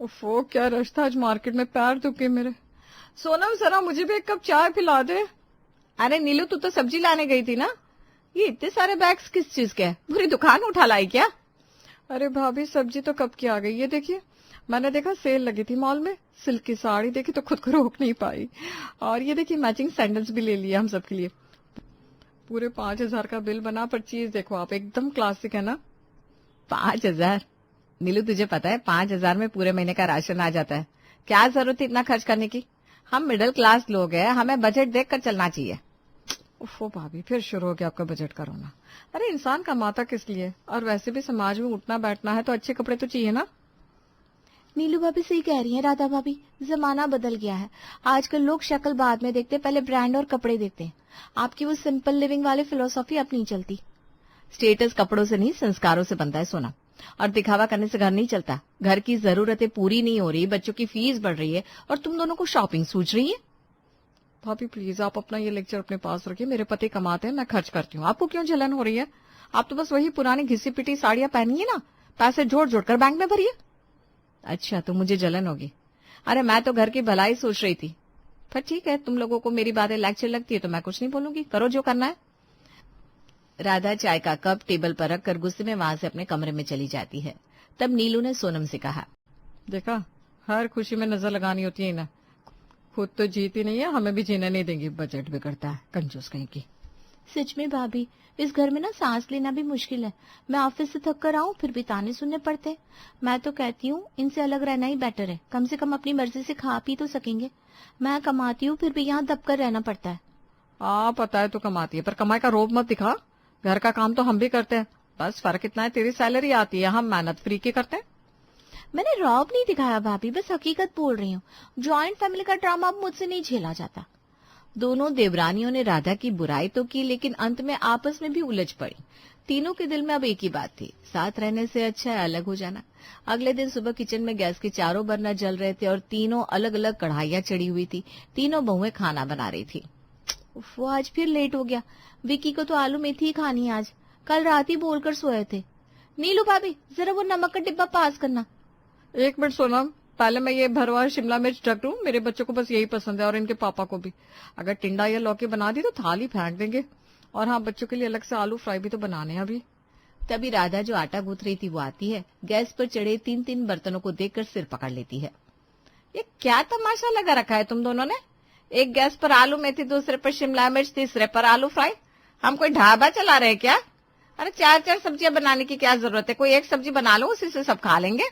ओफो, क्या रश था आज मार्केट में, पैर दुखे मेरे। सोनम, जरा मुझे भी एक कप चाय पिला दे। अरे नीलू, तू तो सब्जी लाने गई थी ना। ये इतने सारे बैग्स किस चीज के हैं? पूरी दुकान उठा लाई क्या? अरे भाभी, सब्जी तो कब की आ गई। ये देखिए, मैंने देखा सेल लगी थी मॉल में, सिल्क की साड़ी देखी तो खुद को रोक नहीं पाई। और ये देखिए, मैचिंग सैंडल्स भी ले लिया हम सबके लिए। पूरे 5,000 का बिल बना, पर चीज देखो आप, एकदम क्लासिक है ना। 5,000? नीलू, तुझे पता है 5,000 में पूरे महीने का राशन आ जाता है। क्या जरूरत है इतना खर्च करने की? हम मिडिल क्लास लोग हैं, हमें बजट देखकर चलना चाहिए। उफो भाभी, फिर शुरू हो गया आपका बजट का रोना। अरे इंसान कमाता किस लिए, और वैसे भी समाज में उठना बैठना है तो अच्छे कपड़े तो चाहिए ना। नीलू भाभी सही कह रही हैं राधा भाभी, जमाना बदल गया है। आजकल लोग शक्ल बाद में देखते, पहले ब्रांड और कपड़े देखते हैं। आपकी वो सिंपल लिविंग वाली फिलोसॉफी अब नहीं चलती। स्टेटस कपड़ों से नहीं, संस्कारों से बनता है सोना। और दिखावा करने से घर नहीं चलता। घर की जरूरतें पूरी नहीं हो रही, बच्चों की फीस बढ़ रही है, और तुम दोनों को शॉपिंग सूझ रही है। भाभी प्लीज, आप अपना ये लेक्चर अपने पास रखिए। मेरे पति कमाते हैं, मैं खर्च करती हूँ। आपको क्यों जलन हो रही है? आप तो बस वही पुरानी घिसी पिटी साड़ियां पहनिए ना, पैसे जोड़ जोड़ कर बैंक में भरिए। अच्छा, तो मुझे जलन होगी? अरे मैं तो घर की भलाई सोच रही थी। पर ठीक है, तुम लोगों को मेरी बातें लेक्चर लगती है तो मैं कुछ नहीं बोलूंगी, करो जो करना है। राधा चाय का कप टेबल पर रखकर गुस्से में वहां से अपने कमरे में चली जाती है। तब नीलू ने सोनम से कहा, देखा, हर खुशी में नजर लगानी होती है ना। खुद तो जीती नहीं है, हमें भी जीने नहीं देंगी। बजट बिगड़ता है, कंजूस कहीं की। सच में भाभी, इस घर में ना सांस लेना भी मुश्किल है। मैं ऑफिस से थक कर आऊं, फिर भी ताने सुनने पड़ते। मैं तो कहती हूँ इनसे अलग रहना ही बेटर है। कम से कम अपनी मर्जी से खा पी तो सकेंगे। मैं कमाती हूँ, फिर भी यहाँ दब कर रहना पड़ता है। हाँ पता है तो कमाती है, पर कमाई का रोब मत दिखा। घर का काम तो हम भी करते हैं, बस फर्क इतना है तेरी सैलरी आती है, हम मेहनत फ्री के करते हैं। मैंने रौब नहीं दिखाया भाभी, बस हकीकत बोल रही हूँ। जॉइंट फैमिली का ड्रामा अब मुझसे नहीं झेला जाता। दोनों देवरानियों ने राधा की बुराई तो की, लेकिन अंत में आपस में भी उलझ पड़ी। तीनों के दिल में अब एक ही बात थी, साथ रहने से अच्छा है अलग हो जाना। अगले दिन सुबह किचन में गैस के चारों बर्नर जल रहे थे और तीनों अलग अलग कढ़ाइयां चढ़ी हुई थी। तीनों बहुएं खाना बना रही थी। वो आज फिर लेट हो गया। विकी को तो आलू मेथी ही खानी है आज। कल रात ही बोलकर सोए थे। नीलू भाभी, जरा वो नमक का डिब्बा पास करना। 1 मिनट सोनम, पहले मैं ये भरवा शिमला मिर्च ढक लूं। मेरे बच्चों को बस यही पसंद है, और इनके पापा को भी। अगर टिंडा या लौकी बना दी तो थाली फेंक देंगे। और हाँ, बच्चों के लिए अलग से आलू फ्राई भी तो बनाने हैं अभी। तभी राधा जो आटा गूंथ रही थी वो आती है। गैस पर चढ़े 3-3 बर्तनों को देखकर सिर पकड़ लेती है। ये क्या तमाशा लगा रखा है तुम दोनों ने? एक गैस पर आलू मेथी, दूसरे पर शिमला मिर्च, तीसरे पर आलू फ्राई। हम कोई ढाबा चला रहे हैं क्या? अरे 4-4 सब्जियां बनाने की क्या जरूरत है? कोई एक सब्जी बना लो, उसी से सब खा लेंगे।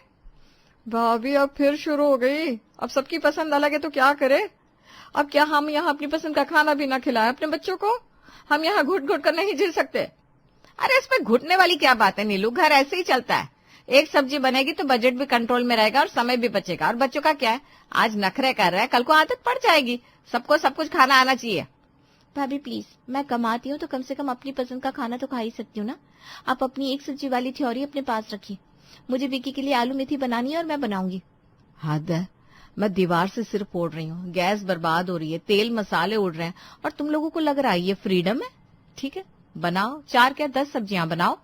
भाभी अब फिर शुरू हो गई। अब सबकी पसंद अलग है तो क्या करे? अब क्या हम यहाँ अपनी पसंद का खाना भी ना खिलाएं अपने बच्चों को? हम यहाँ घुट घुट कर नहीं जी सकते। अरे इसमें घुटने वाली क्या बात है नीलू, घर ऐसे ही चलता है। एक सब्जी बनेगी तो बजट भी कंट्रोल में रहेगा और समय भी बचेगा। और बच्चों का क्या है, आज नखरे कर रहा है, कल को आदत पड़ जाएगी। सबको सब कुछ खाना आना चाहिए। भाभी प्लीज, मैं कमाती हूँ तो कम से कम अपनी पसंद का खाना तो खा ही सकती हूँ ना। आप अपनी एक सब्जी वाली थ्योरी अपने पास रखिए। मुझे विकी के लिए आलू मेथी बनानी है और मैं बनाऊंगी। हद है, मैं दीवार से सिर फोड़ रही हूँ, गैस बर्बाद हो रही है, तेल मसाले उड़ रहे हैं, और तुम लोगों को लग रहा है ये फ्रीडम है? ठीक है, बनाओ, 4 क्या 10 सब्जियां बनाओ।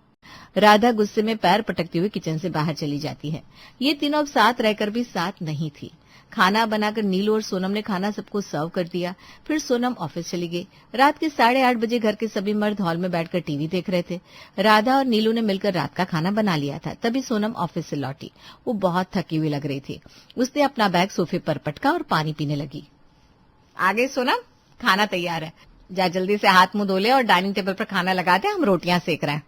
राधा गुस्से में पैर पटकती हुई किचन से बाहर चली जाती है। ये तीनों अब साथ रहकर भी साथ नहीं थी। खाना बनाकर नीलू और सोनम ने खाना सबको सर्व कर दिया। फिर सोनम ऑफिस चली गई। रात के 8:30 बजे घर के सभी मर्द हॉल में बैठकर टीवी देख रहे थे। राधा और नीलू ने मिलकर रात का खाना बना लिया था। तभी सोनम ऑफिस से लौटी। वो बहुत थकी हुई लग रही थी। उसने अपना बैग सोफे पर पटका और पानी पीने लगी। आगे सोनम, खाना तैयार है, जा जल्दी से हाथ मुंह धो ले और डाइनिंग टेबल पर खाना लगा दे, हम रोटियां सेक रहे हैं।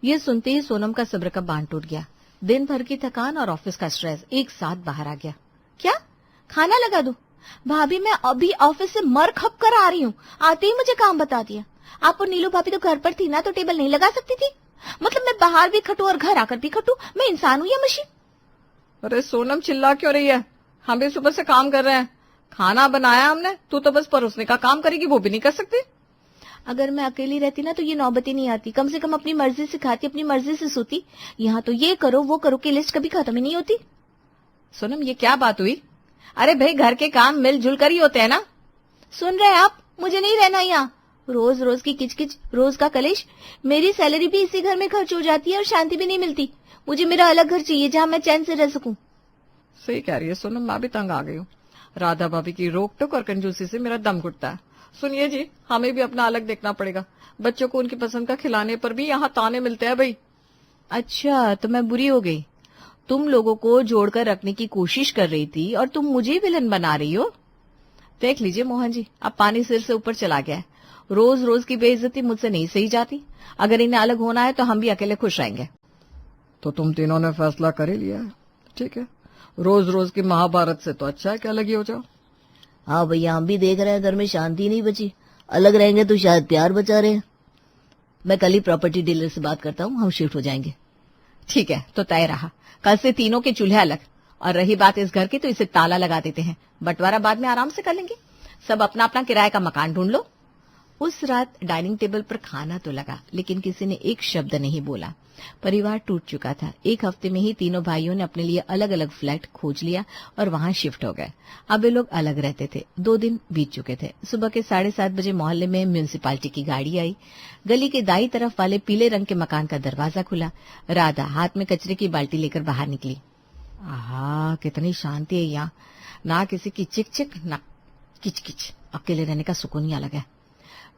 ये सुनते ही सोनम का सब्र का बांध टूट गया। दिन भर की थकान और ऑफिस का स्ट्रेस एक साथ बाहर आ गया। क्या खाना लगा दूं? भाभी मैं अभी ऑफिस से मर खप कर आ रही हूँ, आते ही मुझे काम बता दिया। आप और नीलू भाभी तो घर पर थी ना, तो टेबल नहीं लगा सकती थी? मतलब मैं बाहर भी खटू और घर आकर भी खटू? मैं इंसान हूँ या मशीन? अरे सोनम, चिल्ला क्यों रही है? हम भी सुबह से काम कर रहे हैं, खाना बनाया हमने। तू तो बस परोसने का काम करेगी, वो भी नहीं कर सकती। अगर मैं अकेली रहती ना तो ये नौबत ही नहीं आती। कम से कम अपनी मर्जी से खाती, अपनी मर्जी से सोती। यहाँ तो ये करो वो करो की लिस्ट कभी खत्म ही नहीं होती। सोनम, ये क्या बात हुई? अरे भाई, घर के काम मिलजुल कर ही होते हैं ना। सुन रहे हैं आप? मुझे नहीं रहना यहाँ। रोज रोज की किचकिच, रोज का कलेश। मेरी सैलरी भी इसी घर में खर्च हो जाती है और शांति भी नहीं मिलती। मुझे मेरा अलग घर चाहिए जहाँ मैं चैन से रह सकूं। सही कह रही है सोनम, मैं भी तंग आ गई हूँ। राधा भाभी की रोक टोक और कंजूसी से मेरा दम घुटता है। सुनिए जी, हमें भी अपना अलग देखना पड़ेगा। बच्चों को उनकी पसंद का खिलाने पर भी यहाँ ताने मिलते हैं भाई। अच्छा, तो मैं बुरी हो गई? तुम लोगों को जोड़कर रखने की कोशिश कर रही थी और तुम मुझे विलन बना रही हो। देख लीजिए मोहन जी, अब पानी सिर से ऊपर चला गया है। रोज रोज की बेइज्जती मुझसे नहीं सही जाती। अगर इन्हें अलग होना है तो हम भी अकेले खुश रहेंगे। तो तुम तीनों ने फैसला कर ही लिया है, ठीक है। रोज रोज की महाभारत से तो अच्छा है कि अलग ही हो जाओ। हाँ भैया, हम भी देख रहे हैं घर में शांति नहीं बची। अलग रहेंगे तो शायद प्यार बचा रहे। मैं कल ही प्रॉपर्टी डीलर से बात करता हूँ, हम शिफ्ट हो जाएंगे। ठीक है, तो तय रहा। कल से तीनों के चूल्हे अलग। और रही बात इस घर की, तो इसे ताला लगा देते हैं। बंटवारा बाद में आराम से कर लेंगे। सब अपना अपना किराए का मकान ढूंढ लो। उस रात डाइनिंग टेबल पर खाना तो लगा, लेकिन किसी ने एक शब्द नहीं बोला। परिवार टूट चुका था। एक हफ्ते में ही तीनों भाइयों ने अपने लिए अलग अलग फ्लैट खोज लिया और वहां शिफ्ट हो गए। अब वे लोग अलग रहते थे। 2 दिन बीत चुके थे। सुबह के 7:30 बजे मोहल्ले में म्यूनिसिपालिटी की गाड़ी आई। गली के दाई तरफ वाले पीले रंग के मकान का दरवाजा खुला। राधा हाथ में कचरे की बाल्टी लेकर बाहर निकली। आहा, कितनी शांति है यहाँ। ना किसी की चिक चिक, ना किच किच। अकेले रहने का सुकून ही अलग है।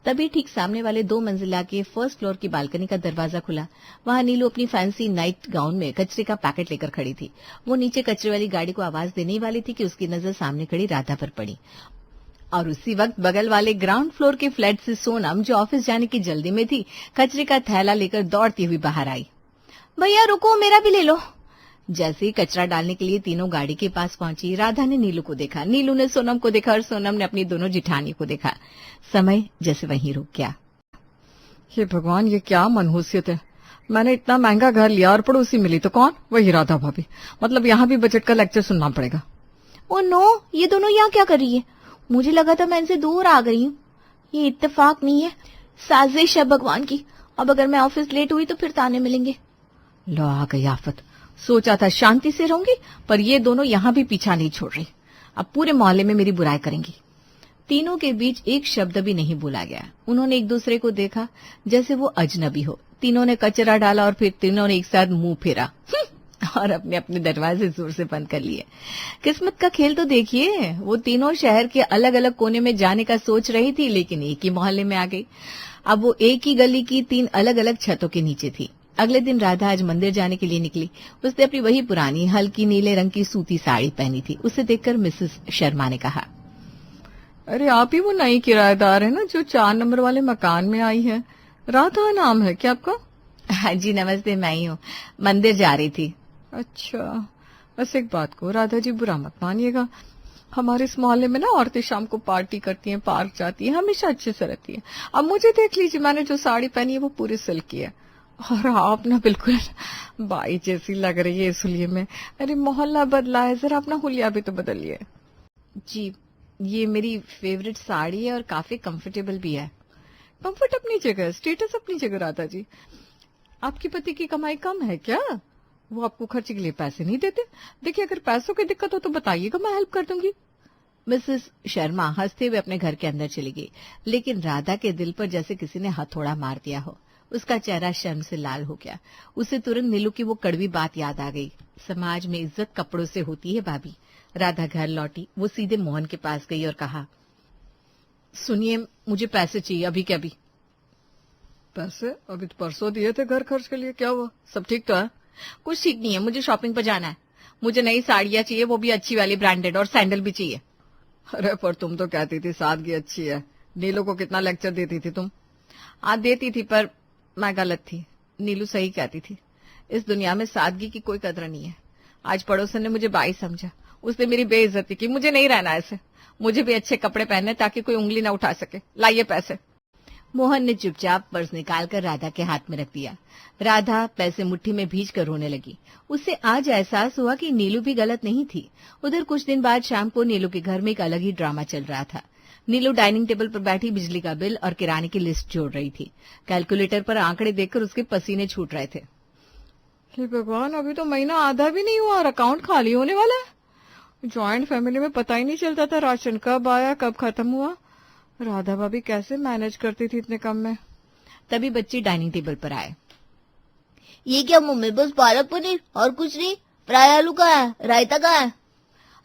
तभी ठीक सामने वाले 2 मंजिला के फर्स्ट फ्लोर की बालकनी का दरवाजा खुला। वहां नीलू अपनी फैंसी नाइट गाउन में कचरे का पैकेट लेकर खड़ी थी। वो नीचे कचरे वाली गाड़ी को आवाज देने ही वाली थी कि उसकी नजर सामने खड़ी राधा पर पड़ी। और उसी वक्त बगल वाले ग्राउंड फ्लोर के फ्लैट से सोनम, जो ऑफिस जाने की जल्दी में थी, कचरे का थैला लेकर दौड़ती हुई बाहर आई। भैया रुको, मेरा भी ले लो। जैसे ही कचरा डालने के लिए तीनों गाड़ी के पास पहुंची, राधा ने नीलू को देखा, नीलू ने सोनम को देखा और सोनम ने अपनी दोनों जिठानी को देखा। समय जैसे वहीं रुक गया। हे भगवान, ये क्या मनहूसियत है। मैंने इतना महंगा घर लिया और पड़ोसी मिली तो कौन? वही राधा भाभी। मतलब यहाँ भी बजट का लेक्चर सुनना पड़ेगा। ओ नो, ये दोनों यहाँ क्या कर रही है? मुझे लगा था मैं इनसे दूर आ गई हूँ। ये इत्तेफाक नहीं है, साजिश है भगवान की। अब अगर मैं ऑफिस लेट हुई तो फिर ताने मिलेंगे। लो आ गई आफत। सोचा था शांति से रहूंगी, पर ये दोनों यहाँ भी पीछा नहीं छोड़ रही। अब पूरे मोहल्ले में मेरी बुराई करेंगी। तीनों के बीच एक शब्द भी नहीं बोला गया। उन्होंने एक दूसरे को देखा जैसे वो अजनबी हो। तीनों ने कचरा डाला और फिर तीनों ने एक साथ मुंह फेरा और अपने अपने दरवाजे जोर से बंद कर लिए। किस्मत का खेल तो देखिए, वो तीनों शहर के अलग अलग कोने में जाने का सोच रही थी, लेकिन एक ही मोहल्ले में आ गई। अब वो एक ही गली की 3 अलग अलग छतों के नीचे थी। अगले दिन राधा आज मंदिर जाने के लिए निकली। उसने अपनी वही पुरानी हल्की नीले रंग की सूती साड़ी पहनी थी। उसे देखकर मिसेस शर्मा ने कहा, अरे आप ही वो नई किराएदार है ना, जो 4 नंबर वाले मकान में आई है? राधा नाम है क्या आपका? हाँ जी नमस्ते, मैं ही हूँ। मंदिर जा रही थी। अच्छा, बस एक बात को राधा जी, बुरा मत मानिएगा। हमारे इस मोहल्ले में ना औरतें शाम को पार्टी करती हैं, पार्क जाती हैं, हमेशा अच्छे से रहती हैं। अब मुझे देख लीजिए, मैंने जो साड़ी पहनी है वो पूरी सिल्क की है और आप ना बिल्कुल बाई जैसी लग रही है इस हुलिये में। अरे मोहल्ला बदला है, जरा अपना हुलिया भी तो बदलिए। जी, ये मेरी फेवरेट साड़ी है और काफी कंफर्टेबल भी है। कंफर्ट अपनी जगह, स्टेटस अपनी जगह। राधा जी, आपके पति की कमाई कम है क्या? वो आपको खर्चे के लिए पैसे नहीं देते? देखिए, अगर पैसों की दिक्कत हो तो बताइएगा, मैं हेल्प कर दूंगी। मिसेस शर्मा हंसते हुए अपने घर के अंदर चली गई, लेकिन राधा के दिल पर जैसे किसी ने हथौड़ा मार दिया हो। उसका चेहरा शर्म से लाल हो गया। उसे तुरंत नीलू की वो कड़वी बात याद आ गई, समाज में इज्जत कपड़ों से होती है भाभी। राधा घर लौटी। वो सीधे मोहन के पास गई और कहा, सुनिए, मुझे पैसे चाहिए, अभी के अभी। पैसे? अभी तो परसों दिए थे घर खर्च के लिए, क्या हुआ? सब ठीक तो है? कुछ ठीक नहीं है, मुझे शॉपिंग पर जाना है। मुझे नई साड़ियां चाहिए, वो भी अच्छी वाली, ब्रांडेड, और सैंडल भी चाहिए। अरे पर तुम तो कहती थी सादगी अच्छी है। नीलू को कितना लेक्चर देती थी तुम? हाँ देती थी, पर मैं गलत थी। नीलू सही कहती थी। इस दुनिया में सादगी की कोई कदर नहीं है। आज पड़ोसन ने मुझे बाई समझा। उसने मेरी बेइज्जती की। मुझे नहीं रहना ऐसे। मुझे भी अच्छे कपड़े पहनने, ताकि कोई उंगली ना उठा सके। लाइए पैसे। मोहन ने चुपचाप पर्स निकालकर राधा के हाथ में रख दिया। राधा पैसे मुट्ठी में भीज कर रोने लगी। उसे आज एहसास हुआ कि नीलू भी गलत नहीं थी। उधर कुछ दिन बाद शाम को नीलू के घर में एक अलग ही ड्रामा चल रहा था। नीलू डाइनिंग टेबल पर बैठी बिजली का बिल और किराने की लिस्ट जोड़ रही थी। कैलकुलेटर पर आंकड़े देखकर उसके पसीने छूट रहे थे। हे भगवान, अभी तो महीना आधा भी नहीं हुआ और अकाउंट खाली होने वाला है। जॉइंट फैमिली में पता ही नहीं चलता था राशन कब आया कब खत्म हुआ। राधा भाभी कैसे मैनेज करती थी इतने कम में? तभी बच्चे डाइनिंग टेबल पर आए। ये क्या मम्मी, बस पालक पनीर और कुछ नहीं? फ्राई आलू का है, रायता का है?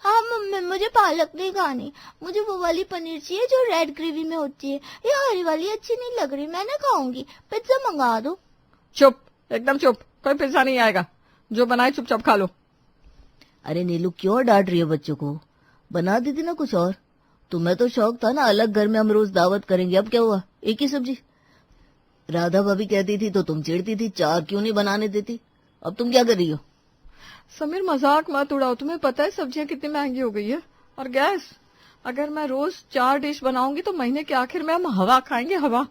हाँ मम्मी, मुझे पालक नहीं खानी, मुझे वो वाली पनीर चाहिए जो रेड ग्रेवी में होती है। ये हरी वाली अच्छी नहीं लग रही, मैं ना खाऊंगी, पिज्जा मंगा दो। चुप, एकदम चुप, कोई पिज्जा नहीं आएगा, जो बनाए चुपचाप खा लो। अरे नीलू क्यों डांट रही है बच्चों को? बना देती ना कुछ और। तुम्हें तो शौक था ना अलग घर में हम रोज दावत करेंगे, अब क्या हुआ, एक ही सब्जी। राधा भाभी कहती थी तो तुम चिढ़ती थी, 4 क्यों नहीं बनाने देती, अब तुम क्या कर रही हो? समीर मजाक मत उड़ाओ, तुम्हें पता है सब्जियां कितनी महंगी हो गई है, और गैस, अगर मैं रोज 4 डिश बनाऊंगी तो महीने के आखिर में हम हवा खाएंगे, हवा।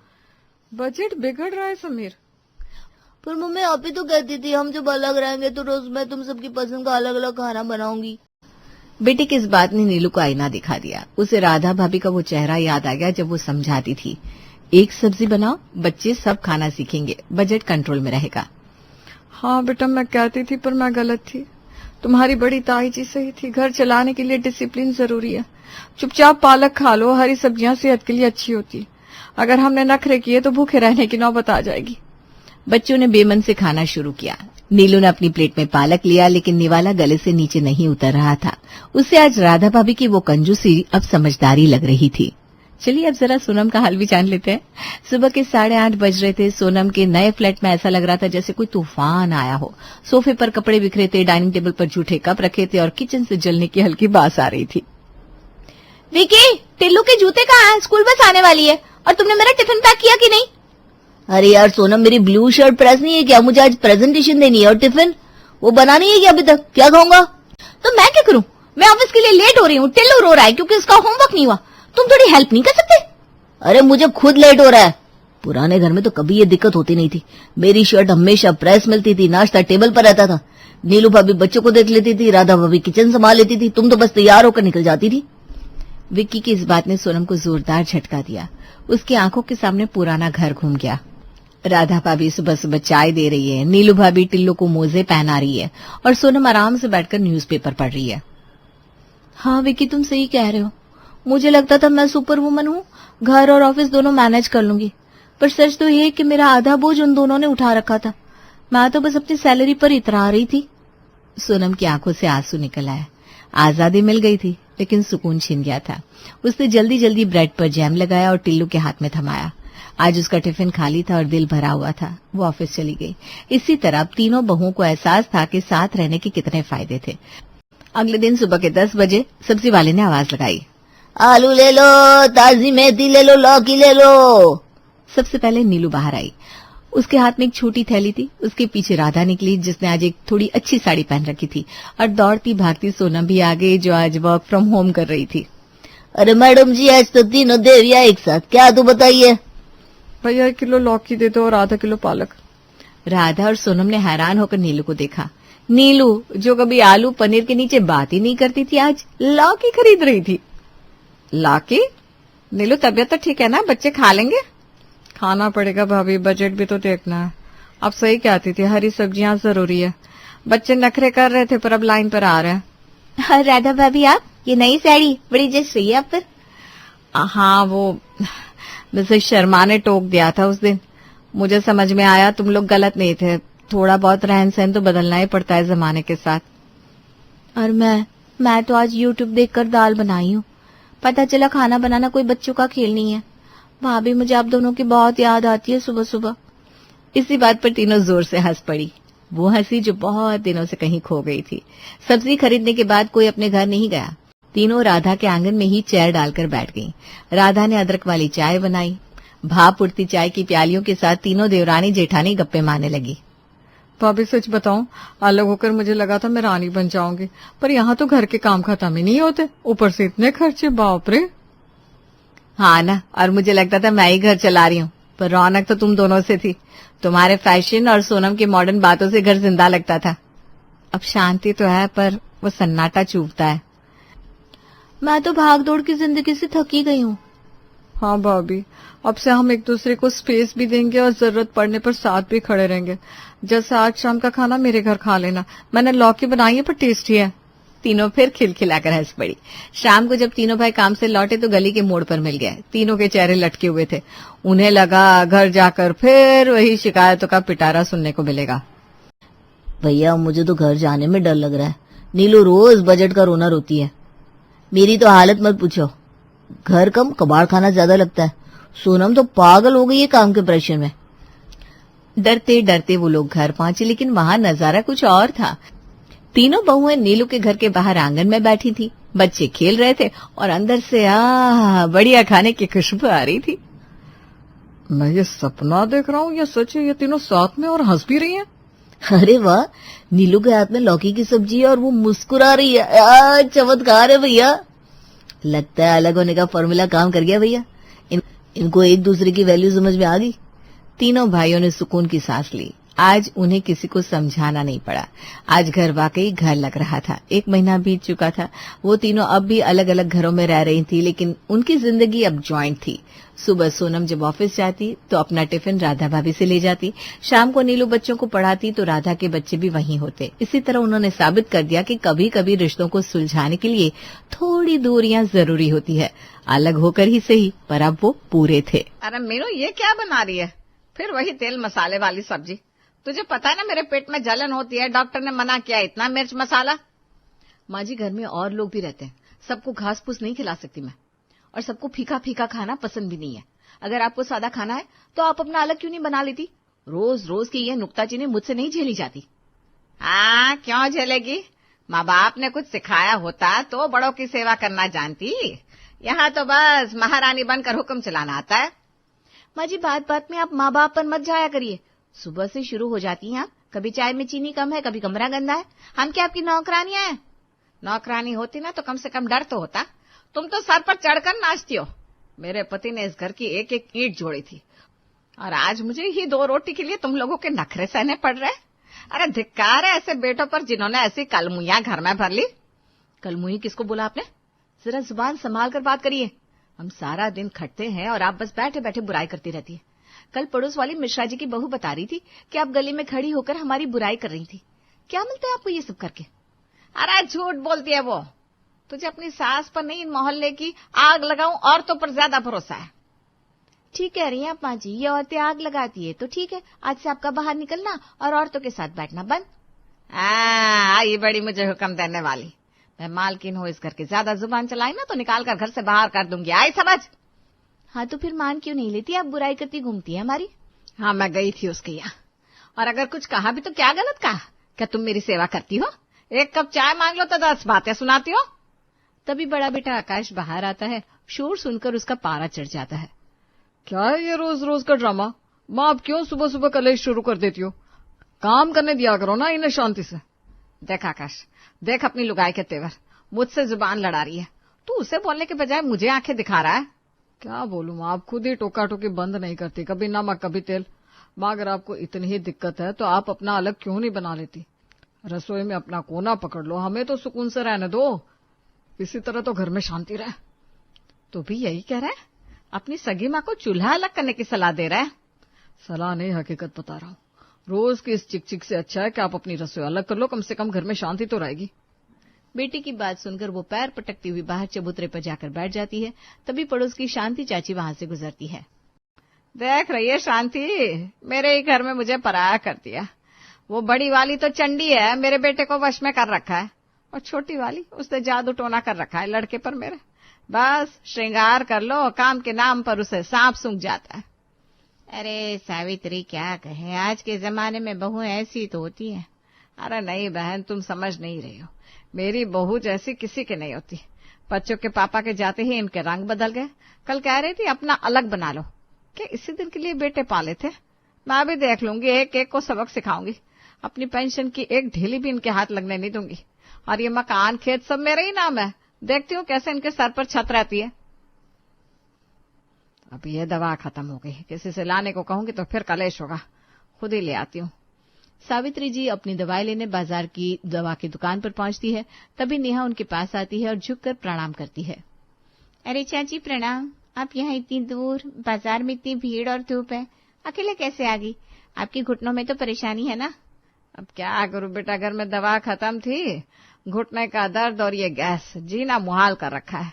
बजट बिगड़ रहा है समीर। पर मम्मी आप ही तो कहती थी हम जब अलग रहेंगे तो रोज मैं तुम सबकी पसंद का अलग अलग खाना बनाऊंगी। बेटी की इस बात ने नीलू को आईना दिखा दिया। उसे राधा भाभी का वो चेहरा याद आ गया जब वो समझाती थी, एक सब्जी बनाओ, बच्चे सब खाना सीखेंगे, बजट कंट्रोल में रहेगा। हाँ बेटा, मैं कहती थी पर मैं गलत थी। तुम्हारी बड़ी ताई जी सही थी, घर चलाने के लिए डिसिप्लिन जरूरी है। चुपचाप पालक खा लो, हरी सब्जियां सेहत के लिए अच्छी होती। अगर हमने नखरे किए तो भूखे रहने की नौबत आ जाएगी। बच्चों ने बेमन से खाना शुरू किया। नीलू ने अपनी प्लेट में पालक लिया, लेकिन निवाला गले से नीचे नहीं उतर रहा था। उसे आज राधा भाभी की वो कंजूसी अब समझदारी लग रही थी। चलिए अब जरा सोनम का हाल भी जान लेते हैं। सुबह के 8:30 बज रहे थे। सोनम के नए फ्लैट में ऐसा लग रहा था जैसे कोई तूफान आया हो। सोफे पर कपड़े बिखरे थे, डाइनिंग टेबल पर जूठे कप रखे थे और किचन से जलने की हल्की बास आ रही थी। विकी, टिल्लू के जूते कहाँ हैं? स्कूल बस आने वाली है, और तुमने मेरा टिफिन पैक किया कि नहीं? अरे यार सोनम, मेरी ब्लू शर्ट प्रेस नहीं है क्या? मुझे आज प्रेजेंटेशन देनी है और टिफिन वो बना नहीं है क्या अभी तक? क्या खाऊंगा? तो मैं क्या करूं? मैं ऑफिस के लिए लेट हो रही हूँ, टिल्लू रो रहा है क्योंकि उसका होमवर्क नहीं हुआ। तुम थोड़ी हेल्प नहीं कर सकते? अरे मुझे खुद लेट हो रहा है। पुराने घर में तो कभी ये दिक्कत होती नहीं थी। मेरी शर्ट हमेशा प्रेस मिलती थी, नाश्ता टेबल पर रहता था, नीलू भाभी बच्चों को देख लेती थी, राधा भाभी किचन संभाल लेती थी, तुम तो बस तैयार होकर निकल जाती थी। विक्की की इस बात ने सोनम को जोरदार झटका दिया। उसकी आंखों के सामने पुराना घर घूम गया। राधा भाभी सुबह सुबह चाय दे रही है, नीलू भाभी टिल्लू को मोजे पहना रही है और सोनम आराम से बैठकर न्यूज़पेपर पढ़ रही है। हाँ विकी, तुम सही कह रहे हो। मुझे लगता था मैं सुपर वुमन हूँ, घर और ऑफिस दोनों मैनेज कर लूंगी, पर सच तो ये कि मेरा आधा बोझ उन दोनों ने उठा रखा था। मैं तो बस अपनी सैलरी पर इतरा रही थी। सोनम की आंखों से आंसू निकल आए। आजादी मिल गई थी, लेकिन सुकून छिन गया था। उसने जल्दी जल्दी ब्रेड पर जैम लगाया और टिल्लू के हाथ में थमाया। आज उसका टिफिन खाली था और दिल भरा हुआ था। वो ऑफिस चली गई। इसी तरह तीनों बहुओं को एहसास था कि साथ रहने के कितने फायदे थे। अगले दिन सुबह के 10 बजे सब्जी वाले ने आवाज लगाई, आलू ले लो, ताजी मेथी ले लो, लौकी ले लो। सबसे पहले नीलू बाहर आई। उसके हाथ में एक छोटी थैली थी। उसके पीछे राधा निकली, जिसने आज एक थोड़ी अच्छी साड़ी पहन रखी थी, और दौड़ती भागती सोनम भी आ गई, जो आज वर्क फ्रॉम होम कर रही थी। अरे मैडम जी, आज तो तीनों देवियां एक साथ, क्या तो बताइए। भैया 1 किलो लौकी दे दो और आधा किलो पालक। राधा और सोनम ने हैरान होकर नीलू को देखा। नीलू, जो कभी आलू पनीर के नीचे बात ही नहीं करती थी, आज लौकी खरीद रही थी। लौकी? नीलू, तबीयत तो ठीक है ना? बच्चे खा लेंगे? खाना पड़ेगा भाभी, बजट भी तो देखना है। आप सही कहती थी, हरी सब्जियां जरूरी है। बच्चे नखरे कर रहे थे पर अब लाइन पर आ रहे हैं। राधा भाभी, आप ये नई साड़ी बड़ी जच रही है आप पर। हाँ, वो वैसे शर्मा ने टोक दिया था उस दिन। मुझे समझ में आया तुम लोग गलत नहीं थे। थोड़ा बहुत रहन सहन तो बदलना ही पड़ता है जमाने के साथ। और मैं तो आज YouTube देखकर दाल बनाई हूँ। पता चला खाना बनाना कोई बच्चों का खेल नहीं है। भाभी, मुझे आप दोनों की बहुत याद आती है सुबह सुबह। इसी बात पर तीनों जोर से हंस पड़ी। वो हंसी जो बहुत दिनों से कहीं खो गई थी। सब्जी खरीदने के बाद कोई अपने घर नहीं गया। तीनों राधा के आंगन में ही चेयर डालकर बैठ गईं। राधा ने अदरक वाली चाय बनाई। भाप उड़ती चाय की प्यालियों के साथ तीनों देवरानी जेठानी गप्पे मारने लगी। भाभी सच बताऊं, अलग होकर मुझे लगा था मैं रानी बन जाऊंगी, पर यहाँ तो घर के काम खत्म ही नहीं होते, ऊपर से इतने खर्चे, बाप रे। हाँ ना, और मुझे लगता था मैं ही घर चला रही हूँ, पर रौनक तो तुम दोनों से थी। तुम्हारे फैशन और सोनम की मॉडर्न बातों से घर जिंदा लगता था। अब शांति तो है, पर वो सन्नाटा चुभता है। मैं तो भाग दौड़ की जिंदगी से थकी गई हूँ। हाँ भाभी, अब से हम एक दूसरे को स्पेस भी देंगे और जरूरत पड़ने पर साथ भी खड़े रहेंगे। जैसे आज शाम का खाना मेरे घर खा लेना। मैंने लौकी बनाई है पर टेस्टी है। तीनों फिर खिलखिलाकर हंस पड़ी। शाम को जब तीनों भाई काम से लौटे तो गली के मोड़ पर मिल गए। तीनों के चेहरे लटके हुए थे। उन्हें लगा घर जाकर फिर वही शिकायतों का पिटारा सुनने को मिलेगा। भैया, मुझे तो घर जाने में डर लग रहा है। नीलू रोज बजट का रोना रोती है। मेरी तो हालत मत पूछो, घर कम कबाड़ खाना ज्यादा लगता है। सोनम तो पागल हो गई है काम के प्रेशर में। डरते डरते वो लोग घर पहुंचे, लेकिन वहां नजारा कुछ और था। तीनों बहुएं नीलू के घर के बाहर आंगन में बैठी थी। बच्चे खेल रहे थे और अंदर से बढ़िया खाने की खुशबू आ रही थी। मैं ये सपना देख रहा हूँ या सच है? ये तीनों साथ में और हंस भी रही हैं। अरे वाह, नीलू के हाथ में लौकी की सब्जी है और वो मुस्कुरा रही है। चमत्कार है भैया। लगता है अलग होने का फॉर्मूला काम कर गया भैया। इनको एक दूसरे की वैल्यू समझ में आ गई। तीनों भाइयों ने सुकून की सांस ली। आज उन्हें किसी को समझाना नहीं पड़ा। आज घर वाकई घर लग रहा था। 1 महीना बीत चुका था। वो तीनों अब भी अलग अलग घरों में रह रही थी, लेकिन उनकी जिंदगी अब जॉइंट थी। सुबह सोनम जब ऑफिस जाती तो अपना टिफिन राधा भाभी से ले जाती। शाम को नीलू बच्चों को पढ़ाती तो राधा के बच्चे भी वहीं होते। इसी तरह उन्होंने साबित कर दिया कि कभी कभी रिश्तों को सुलझाने के लिए थोड़ी दूरियां जरूरी होती है, अलग होकर ही सही, पर अब वो पूरे थे। अरे मीनू, ये क्या बना रही है? फिर वही तेल मसाले वाली सब्जी। तुझे पता है ना मेरे पेट में जलन होती है, डॉक्टर ने मना किया इतना मिर्च मसाला। माँ जी, घर में और लोग भी रहते हैं, सबको घास फूस नहीं खिला सकती मैं, और सबको फीका फीका खाना पसंद भी नहीं है। अगर आपको सादा खाना है तो आप अपना अलग क्यों नहीं बना लेती? रोज रोज की ये नुक्ताचीनी मुझसे नहीं झेली जाती। क्यों झेलेगी? माँ बाप ने कुछ सिखाया होता तो बड़ों की सेवा करना जानती। यहाँ तो बस महारानी बनकर हुक्म चलाना आता है। माँ जी, बात बात में आप माँ बाप पर मत जाया करिए। सुबह से शुरू हो जाती हैं आप। कभी चाय में चीनी कम है, कभी कमरा गंदा है। हम क्या आपकी नौकरानियां हैं? नौकरानी होती ना तो कम से कम डर तो होता। तुम तो सर पर चढ़कर नाचती हो। मेरे पति ने इस घर की एक एक ईंट जोड़ी थी और आज मुझे ही 2 रोटी के लिए तुम लोगों के नखरे सहने पड़ रहे। अरे धिक्कार है ऐसे बेटों पर जिन्होंने ऐसी कलमुइयां घर में भर ली। कलमुही किसको बोला आपने? जरा जुबान संभाल कर बात करिए। हम सारा दिन खटते हैं और आप बस बैठे बैठे बुराई करती रहती है। कल पड़ोस वाली मिश्रा जी की बहू बता रही थी कि आप गली में खड़ी होकर हमारी बुराई कर रही थी। क्या मिलता है आपको ये सब करके? अरे झूठ बोलती है वो। तुझे अपनी सास पर नहीं, मोहल्ले की आग लगाऊं औरतों पर ज्यादा भरोसा है। ठीक कह रही हैं आप माँ जी, ये औरतें आग लगाती है तो ठीक है, आज से आपका बाहर निकलना और औरतों के साथ बैठना बंद। ये बड़ी मुझे हुक्म देने वाली। मैं मालकिन हूँ इस घर की, ज्यादा जुबान चलाई ना तो निकाल कर घर से बाहर कर दूंगी। आई समझ? हाँ तो फिर मान क्यों नहीं लेती? आप बुराई करती घूमती है हमारी। हाँ, मैं गई थी उसके यहाँ, और अगर कुछ कहा भी तो क्या गलत कहा? क्या तुम मेरी सेवा करती हो? 1 कप चाय मांग लो तो 10 बातें सुनाती हो। तभी बड़ा बेटा आकाश बाहर आता है। शोर सुनकर उसका पारा चढ़ जाता है। क्या है ये रोज रोज का ड्रामा? माँ, आप क्यों सुबह सुबह कलेश शुरू कर देती हो? काम करने दिया करो ना इन्हें शांति से। देख आकाश, देख अपनी लुगाई के तेवर। मुझसे जुबान लड़ा रही है। तू उसे बोलने के बजाय मुझे आंखें दिखा रहा है। क्या बोलूं, आप खुद ही टोका टोकी बंद नहीं करती, कभी नमक कभी तेल। माँ, अगर आपको इतनी ही दिक्कत है तो आप अपना अलग क्यों नहीं बना लेती? रसोई में अपना कोना पकड़ लो, हमें तो सुकून से रहने दो। इसी तरह तो घर में शांति रहे। तो भी यही कह रहा है? अपनी सगी माँ को चूल्हा अलग करने की सलाह दे रहा है? सलाह नहीं, हकीकत बता रहा हूँ। रोज की इस चिक चिक से अच्छा है कि आप अपनी रसोई अलग कर लो, कम से कम घर में शांति तो रहेगी। बेटी की बात सुनकर वो पैर पटकती हुई बाहर चबूतरे पर जाकर बैठ जाती है। तभी पड़ोस की शांति चाची वहां से गुजरती है। देख रही है शांति, मेरे ही घर में मुझे पराया कर दिया। वो बड़ी वाली तो चंडी है, मेरे बेटे को वश में कर रखा है, और छोटी वाली उसने जादू टोना कर रखा है लड़के पर मेरे। बस श्रृंगार कर लो, काम के नाम पर उसे सांप सूंघ जाता है। अरे सावित्री, क्या कहे, आज के जमाने में बहू ऐसी तो होती है। अरे नहीं बहन, तुम समझ नहीं रही हो। मेरी बहू जैसी किसी के नहीं होती। बच्चों के पापा के जाते ही इनके रंग बदल गए। कल कह रही थी अपना अलग बना लो। क्या इसी दिन के लिए बेटे पाले थे? मैं भी देख लूंगी, एक एक को सबक सिखाऊंगी। अपनी पेंशन की एक ढीली भी इनके हाथ लगने नहीं दूंगी। और ये मकान खेत सब मेरे ही नाम है। देखती हूँ कैसे इनके सर पर छत रहती है। अब ये दवा खत्म हो गई, किसी से लाने को कहूंगी तो फिर कलेश होगा। खुद ही ले आती हूँ। सावित्री जी अपनी दवाई लेने बाजार की दवा की दुकान पर पहुंचती है। तभी नेहा उनके पास आती है और झुककर प्रणाम करती है। अरे चाची प्रणाम, आप यहाँ इतनी दूर, बाजार में इतनी भीड़ और धूप है, अकेले कैसे आ गई? आपकी घुटनों में तो परेशानी है ना? अब क्या करूं बेटा, घर में दवा खत्म थी। घुटने का दर्द और ये गैस, जीना मुहाल कर रखा है।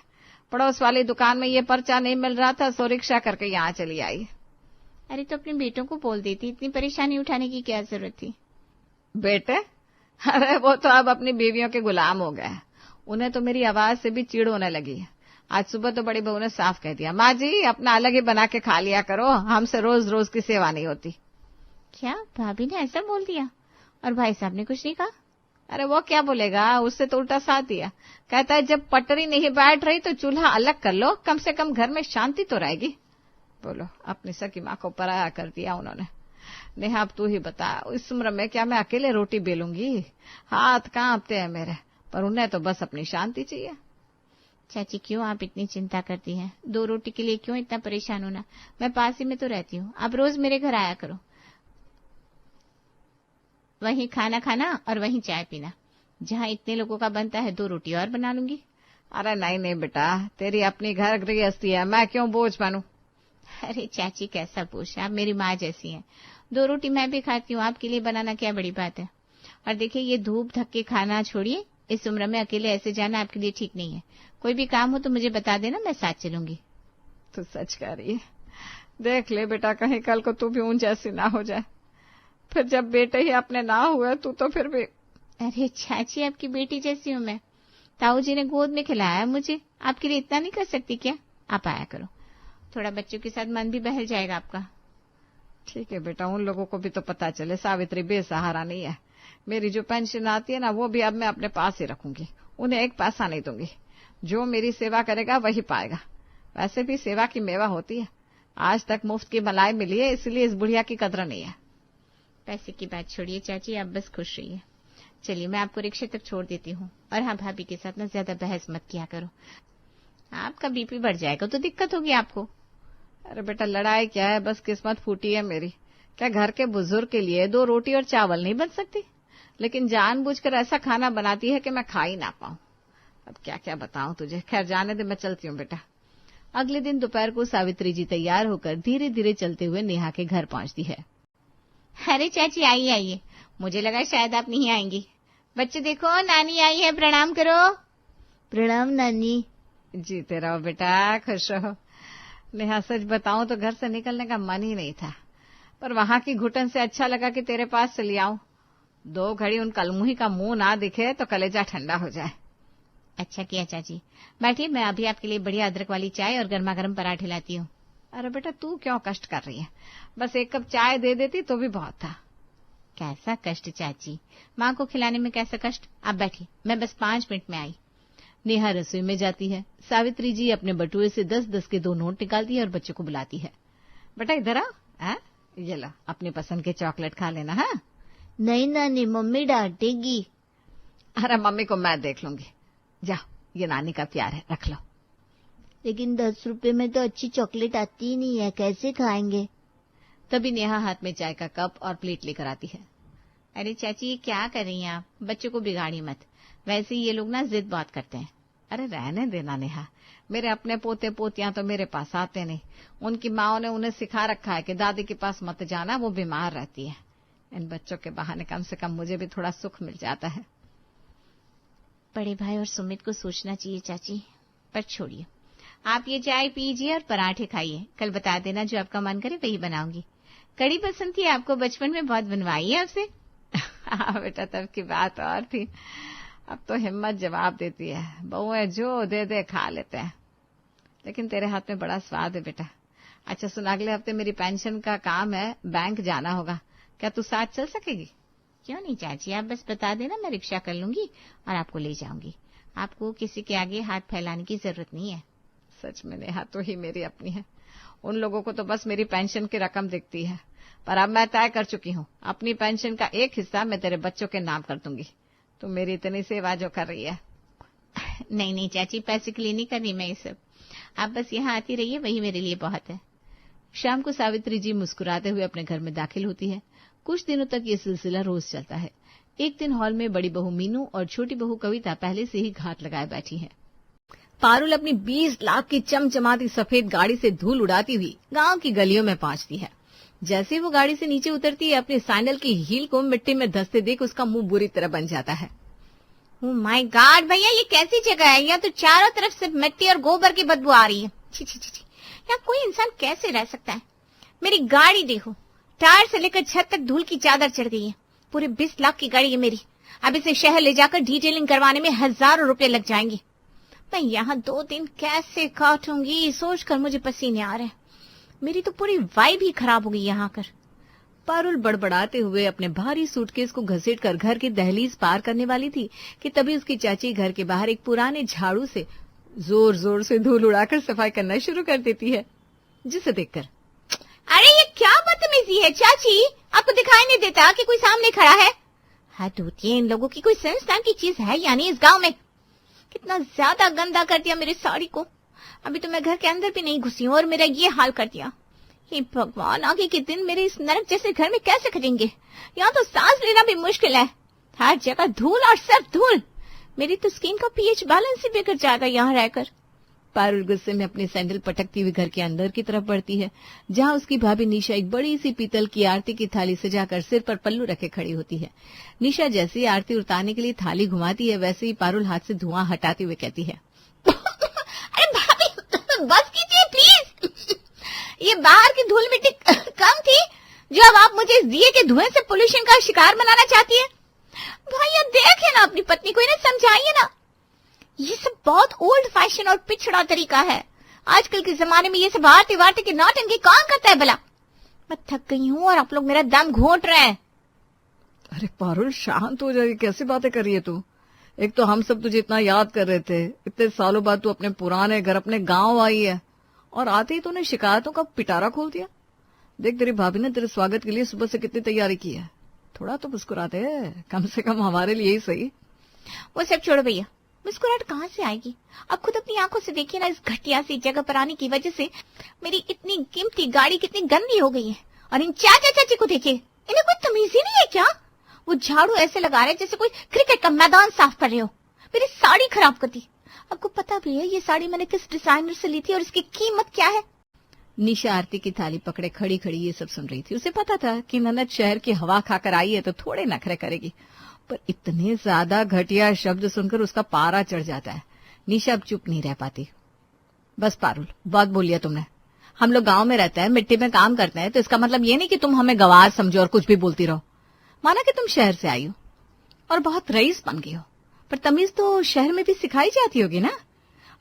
पड़ोस वाली दुकान में ये पर्चा नहीं मिल रहा था, सो रिक्शा करके यहाँ चली आई। अरे तो अपने बेटों को बोल देती, इतनी परेशानी उठाने की क्या जरूरत थी? बेटे? अरे वो तो अब अपनी बीवियों के गुलाम हो गए। उन्हें तो मेरी आवाज से भी चिढ़ होने लगी है। आज सुबह तो बड़ी बहू ने साफ कह दिया, माँ जी अपना अलग ही बना के खा लिया करो, हमसे रोज रोज की सेवा नहीं होती। क्या भाभी ने ऐसा बोल दिया? और भाई साहब ने कुछ नहीं कहा? अरे वो क्या बोलेगा, उससे तो उल्टा साथ दिया। कहता है जब पटरी नहीं बैठ रही तो चूल्हा अलग कर लो, कम से कम घर में शांति तो रहेगी। बोलो, अपनी सकी माँ को पराया कर दिया उन्होंने। नेहा अब तू ही बता, इस उम्र में क्या मैं अकेले रोटी बेलूंगी? हाथ कांपते हैं मेरे, पर उन्हें तो बस अपनी शांति चाहिए। चाची क्यों आप इतनी चिंता करती हैं? 2 रोटी के लिए क्यों इतना परेशान होना? मैं पास ही में तो रहती हूँ, आप रोज मेरे घर आया करो, वहीं खाना खाना और वहीं चाय पीना। जहाँ इतने लोगों का बनता है 2 रोटी और बना लूंगी। अरे नहीं नहीं बेटा, तेरी अपनी घर गृहस्थी है, मैं क्यों बोझ बनूं? अरे चाची कैसा बोझ, आप मेरी माँ जैसी हैं। 2 रोटी मैं भी खाती हूँ, आपके लिए बनाना क्या बड़ी बात है। और देखिए ये धूप धक्के खाना छोड़िए, इस उम्र में अकेले ऐसे जाना आपके लिए ठीक नहीं है। कोई भी काम हो तो मुझे बता देना, मैं साथ चलूंगी। तू सच कह रही है। देख ले बेटा, कहीं कल को तू भी उन जैसी ना हो जाए। फिर जब बेटे ही अपने ना हुए तू तो फिर भी। अरे चाची आपकी बेटी जैसी हूँ मैं, ताऊ जी ने गोद में खिलाया मुझे, आपके लिए इतना नहीं कर सकती क्या? आप आया करो, थोड़ा बच्चों के साथ मन भी बहल जाएगा आपका। ठीक है बेटा, उन लोगों को भी तो पता चले सावित्री बेसहारा नहीं है। मेरी जो पेंशन आती है ना, वो भी अब मैं अपने पास ही रखूंगी, उन्हें 1 पैसा नहीं दूंगी। जो मेरी सेवा करेगा वही पाएगा। वैसे भी सेवा की मेवा होती है, आज तक मुफ्त की मलाई मिली है, इसलिए इस बुढ़िया की कदर नहीं है। पैसे की बात छोड़िए चाची, आप बस खुश रहिए। चलिए मैं आपको रिक्शे तक छोड़ देती हूँ। और हाँ, भाभी के साथ ना ज्यादा बहस मत किया करो, आपका बीपी बढ़ जाएगा तो दिक्कत होगी आपको। अरे बेटा लड़ाई क्या है, बस किस्मत फूटी है मेरी। क्या घर के बुजुर्ग के लिए 2 रोटी और चावल नहीं बन सकती? लेकिन जानबूझकर ऐसा खाना बनाती है कि मैं खा ही ना पाऊं। अब क्या क्या बताऊं तुझे, खैर जाने दे, मैं चलती हूँ बेटा। अगले दिन दोपहर को सावित्री जी तैयार होकर धीरे धीरे चलते हुए नेहा के घर पहुंचती है। अरे चाची आइए आइए, मुझे लगा शायद आप नहीं आएंगी। बच्चे देखो, नानी आई है, प्रणाम करो। प्रणाम नानी। जीते रहो बेटा, खुश रहो। नेहा सच बताऊं तो घर से निकलने का मन ही नहीं था, पर वहां की घुटन से अच्छा लगा कि तेरे पास चली आऊं। 2 घड़ी उन कलमुही का मुंह ना दिखे तो कलेजा ठंडा हो जाए। अच्छा किया चाची, बैठिए, मैं अभी आपके लिए बढ़िया अदरक वाली चाय और गर्मा गर्म पराठे लाती हूँ। अरे बेटा तू क्यों कष्ट कर रही है, बस 1 कप चाय दे देती तो भी बहुत था। कैसा कष्ट चाची, माँ को खिलाने में कैसा कष्ट। आप बैठिए, मैं बस 5 मिनट में आई। नेहा रसोई में जाती है। सावित्री जी अपने बटुए से 10-10 के 2 नोट निकालती है और बच्चों को बुलाती है। बेटा इधर आ, ये लो अपनी पसंद के चॉकलेट खा लेना। है नहीं नानी, मम्मी डांटेगी। अरे मम्मी को मैं देख लूंगी, जाओ, ये नानी का प्यार है, रख लो। लेकिन 10 रुपए में तो अच्छी चॉकलेट आती ही नहीं है, कैसे खाएंगे? तभी नेहा हाथ में चाय का कप और प्लेट लेकर आती है। अरे चाची ये क्या कर रही हैं आप, बच्चों को बिगाड़ी मत, वैसे ही ये लोग ना जिद बहुत करते हैं। अरे रहने देना नेहा, मेरे अपने पोते पोतियां तो मेरे पास आते नहीं। उनकी माओ ने उन्हें सिखा रखा है कि दादी के पास मत जाना, वो बीमार रहती है। इन बच्चों के बहाने कम से कम मुझे भी थोड़ा सुख मिल जाता है। बड़े भाई और सुमित को सोचना चाहिए चाची, पर छोड़िए, आप ये चाय पीजिए और पराठे खाइए। कल बता देना, जो आपका मन करे वही बनाऊंगी। कड़ी पसंद थी आपको, बचपन में बहुत बनवाई है आपसे। हाँ बेटा, तब की बात और थी, अब तो हिम्मत जवाब देती है। बहुएं जो दे दे खा लेते हैं, लेकिन तेरे हाथ में बड़ा स्वाद है बेटा। अच्छा सुन, अगले हफ्ते मेरी पेंशन का काम है, बैंक जाना होगा, क्या तू साथ चल सकेगी? क्यों नहीं चाची, आप बस बता देना, मैं रिक्शा कर लूंगी और आपको ले जाऊंगी। आपको किसी के आगे हाथ फैलाने की जरूरत नहीं है। सच में नेहा तो ही मेरी अपनी है। उन लोगों को तो बस मेरी पेंशन की रकम दिखती है, पर अब मैं तय कर चुकी हूँ, अपनी पेंशन का 1 हिस्सा मैं तेरे बच्चों के नाम कर दूंगी। तू मेरी इतनी सेवा जो कर रही है। नहीं नहीं चाची, पैसे के लिए नहीं कर रही मैं ये सब, आप बस यहाँ आती रहिए, वही मेरे लिए बहुत है। शाम को सावित्री जी मुस्कुराते हुए अपने घर में दाखिल होती है। कुछ दिनों तक ये सिलसिला रोज चलता है। एक दिन हॉल में बड़ी बहू मीनू और छोटी बहू कविता पहले से ही घात लगाए बैठी हैं। पारुल अपनी 20 लाख की चमचमाती सफेद गाड़ी से धूल उड़ाती हुई गांव की गलियों में पहुंचती है। जैसे वो गाड़ी से नीचे उतरती है, अपने सैंडल की हील को मिट्टी में धंसते देख उसका मुंह बुरी तरह बन जाता है। ओह माय गॉड भैया, ये कैसी जगह है? यहाँ तो चारों तरफ से मिट्टी और गोबर की बदबू आ रही है। छी छी छी छी, यहाँ कोई इंसान कैसे रह सकता है? मेरी गाड़ी देखो, टायर से लेकर छत तक धूल की चादर चढ़ गई है। पूरे 20 लाख की गाड़ी है मेरी। अब इसे शहर ले जाकर डिटेलिंग करवाने में हजारों रुपए लग जाएंगे। मैं यहाँ 2 दिन कैसे काटूंगी, सोचकर मुझे पसीने आ रहे हैं। मेरी तो पूरी वाइब ही खराब हो गई यहाँ कर। पारुल बड़बड़ाते हुए अपने भारी सूटकेस को घसीटकर घर की दहलीज पार करने वाली थी कि तभी उसकी चाची घर के बाहर एक पुराने झाड़ू से जोर जोर से धूल उड़ाकर सफाई करना शुरू कर देती है, जिसे देखकर अरे ये क्या बदतमीजी है चाची, आपको दिखाई नहीं देता कि कोई सामने खड़ा है? हद होती है इन लोगों की, कोई सेंस नाम की चीज है यानी इस गांव में। कितना ज्यादा गंदा कर दिया मेरी साड़ी को। अभी तो मैं घर के अंदर भी नहीं घुसी हूँ और मेरा ये हाल कर दिया। हे भगवान, आगे के दिन मेरे इस नरक जैसे घर में कैसे कटेंगे? यहाँ तो सांस लेना भी मुश्किल है, हर जगह धूल और सिर्फ धूल। मेरी तो स्किन का पीएच बैलेंस ही बिगड़ जाएगा यहाँ रहकर। पारुल गुस्से में अपनी सैंडल पटकती हुई घर के अंदर की तरफ बढ़ती है, जहां उसकी भाभी निशा एक बड़ी सी पीतल की आरती की थाली सजाकर सिर पर पल्लू रखे खड़ी होती है। निशा जैसे ही आरती उतारने के लिए थाली घुमाती है, वैसे ही पारुल हाथ से धुआं हटाते हुए कहती है, अरे भाभी बस कीजिए प्लीज। ये बाहर की धूल मिट्टी कम थी जो अब आप मुझे इस दिए के धुएं से पोल्यूशन का शिकार बनाना चाहती है। भैया देखे ना अपनी पत्नी को, इन्हें समझाइए ना। ये सब बहुत ओल्ड फैशन और पिछड़ा तरीका है। आजकल के जमाने में ये सब आरती वारती की नौटंकी कौन करता है भला? मैं थक गई हूँ और आप लोग मेरा दम घोंट रहे हैं। अरे पारुल शांत हो जाइए, कैसी बातें कर रही है तू? एक तो हम सब तुझे इतना याद कर रहे थे, इतने सालों बाद तू अपने पुराने घर अपने गांव आई है और आते ही तूने शिकायतों का पिटारा खोल दिया। देख तेरी भाभी ने तेरे स्वागत के लिए सुबह से कितनी तैयारी की है, थोड़ा तो मुस्कुराते हैं, कम से कम हमारे लिए ही सही। वो सब छोड़ो भैया, मुस्कुराहट कहाँ से आएगी? अब खुद अपनी आंखों से देखिए ना, इस घटिया सी जगह पर आने की वजह से मेरी इतनी कीमती गाड़ी कितनी गंदी हो गई है। और इन चाचा चाची को देखिए, इन्हें कोई तमीज ही नहीं है क्या? वो झाड़ू ऐसे लगा रहे जैसे कोई क्रिकेट का मैदान साफ कर रहे हो। मेरी साड़ी खराब कर दी। आपको पता भी है ये साड़ी मैंने किस डिजाइनर से ली थी और इसकी कीमत क्या है? निशा आरती की थाली पकड़े खड़ी खड़ी ये सब सुन रही थी। उसे पता था कि ननद शहर की हवा खाकर आई है तो थोड़े नखरे करेगी, पर इतने ज्यादा घटिया शब्द सुनकर उसका पारा चढ़ जाता है। निशा अब चुप नहीं रह पाती। बस पारुल, बहुत बोलिया तुमने। हम लोग गांव में रहते हैं, मिट्टी में काम करते हैं, तो इसका मतलब ये नहीं कि तुम हमें गवार समझो और कुछ भी बोलती रहो। माना कि तुम शहर से आई हो और बहुत रईस बन गई हो, पर तमीज तो शहर में भी सिखाई जाती होगी ना।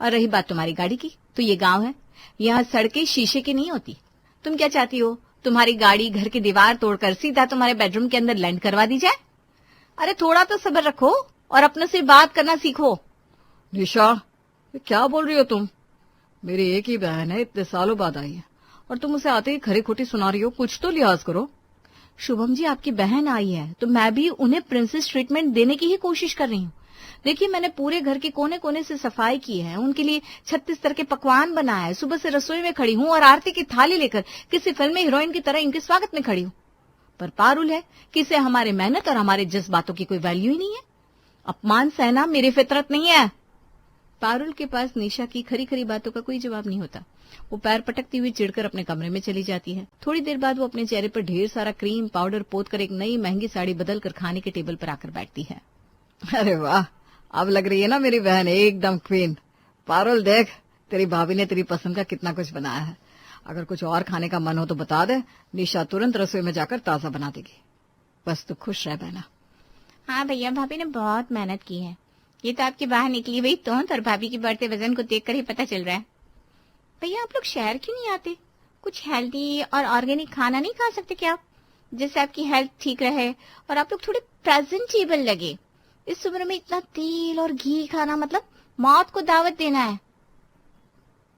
और रही बात तुम्हारी गाड़ी की, तो ये गांव है, यहाँ सड़कें शीशे की नहीं होती। तुम क्या चाहती हो, तुम्हारी गाड़ी घर की दीवार तोड़कर सीधा तुम्हारे बेडरूम के अंदर लैंड करवा दी जाए? अरे थोड़ा तो सब्र रखो और अपने से बात करना सीखो। निशा, ये क्या बोल रही हो तुम? मेरी एक ही बहन है, इतने सालों बाद आई है और तुम उसे आते ही खरी खोटी सुना रही हो, कुछ तो लिहाज करो। शुभम जी, आपकी बहन आई है तो मैं भी उन्हें प्रिंसेस ट्रीटमेंट देने की ही कोशिश कर रही हूँ। देखिए, मैंने पूरे घर के कोने कोने से सफाई की है, उनके लिए 36 तरह के पकवान बनाए है, सुबह से रसोई में खड़ी हूँ और आरती की थाली लेकर किसी फिल्म में हीरोइन की तरह इनके स्वागत में खड़ी हूँ। पर पारुल है कि इसे हमारे मेहनत और हमारे जज्बातों की कोई वैल्यू ही नहीं है। अपमान सहना मेरी फितरत नहीं है। पारुल के पास निशा की खरी खरी बातों का कोई जवाब नहीं होता। वो पैर पटकती हुई चिढ़कर अपने कमरे में चली जाती है। थोड़ी देर बाद वो अपने चेहरे पर ढेर सारा क्रीम पाउडर पोत कर एक नई महंगी साड़ी बदल कर खाने के टेबल पर आकर बैठती है। अरे वाह, अब लग रही है ना मेरी बहन एकदम क्वीन। पारुल देख, तेरी भाभी ने तेरी पसंद का कितना कुछ बनाया है। अगर कुछ और खाने का मन हो तो बता दे, निशा तुरंत रसोई में जाकर ताजा बना देगी। बस तू खुश रह बहना। हाँ भैया, भाभी ने बहुत मेहनत की है। ये तो आपकी बाहर निकली हुई तोंत और भाभी की बढ़ते वजन को देखकर ही पता चल रहा है। भैया, आप लोग शहर क्यों नहीं आते? कुछ हेल्दी और ऑर्गेनिक खाना नहीं खा सकते क्या, जिससे आपकी हेल्थ ठीक रहे और आप लोग थोड़े प्रेजेंटेबल लगे? इस उम्र में इतना तेल और घी खाना मतलब मौत को दावत देना है।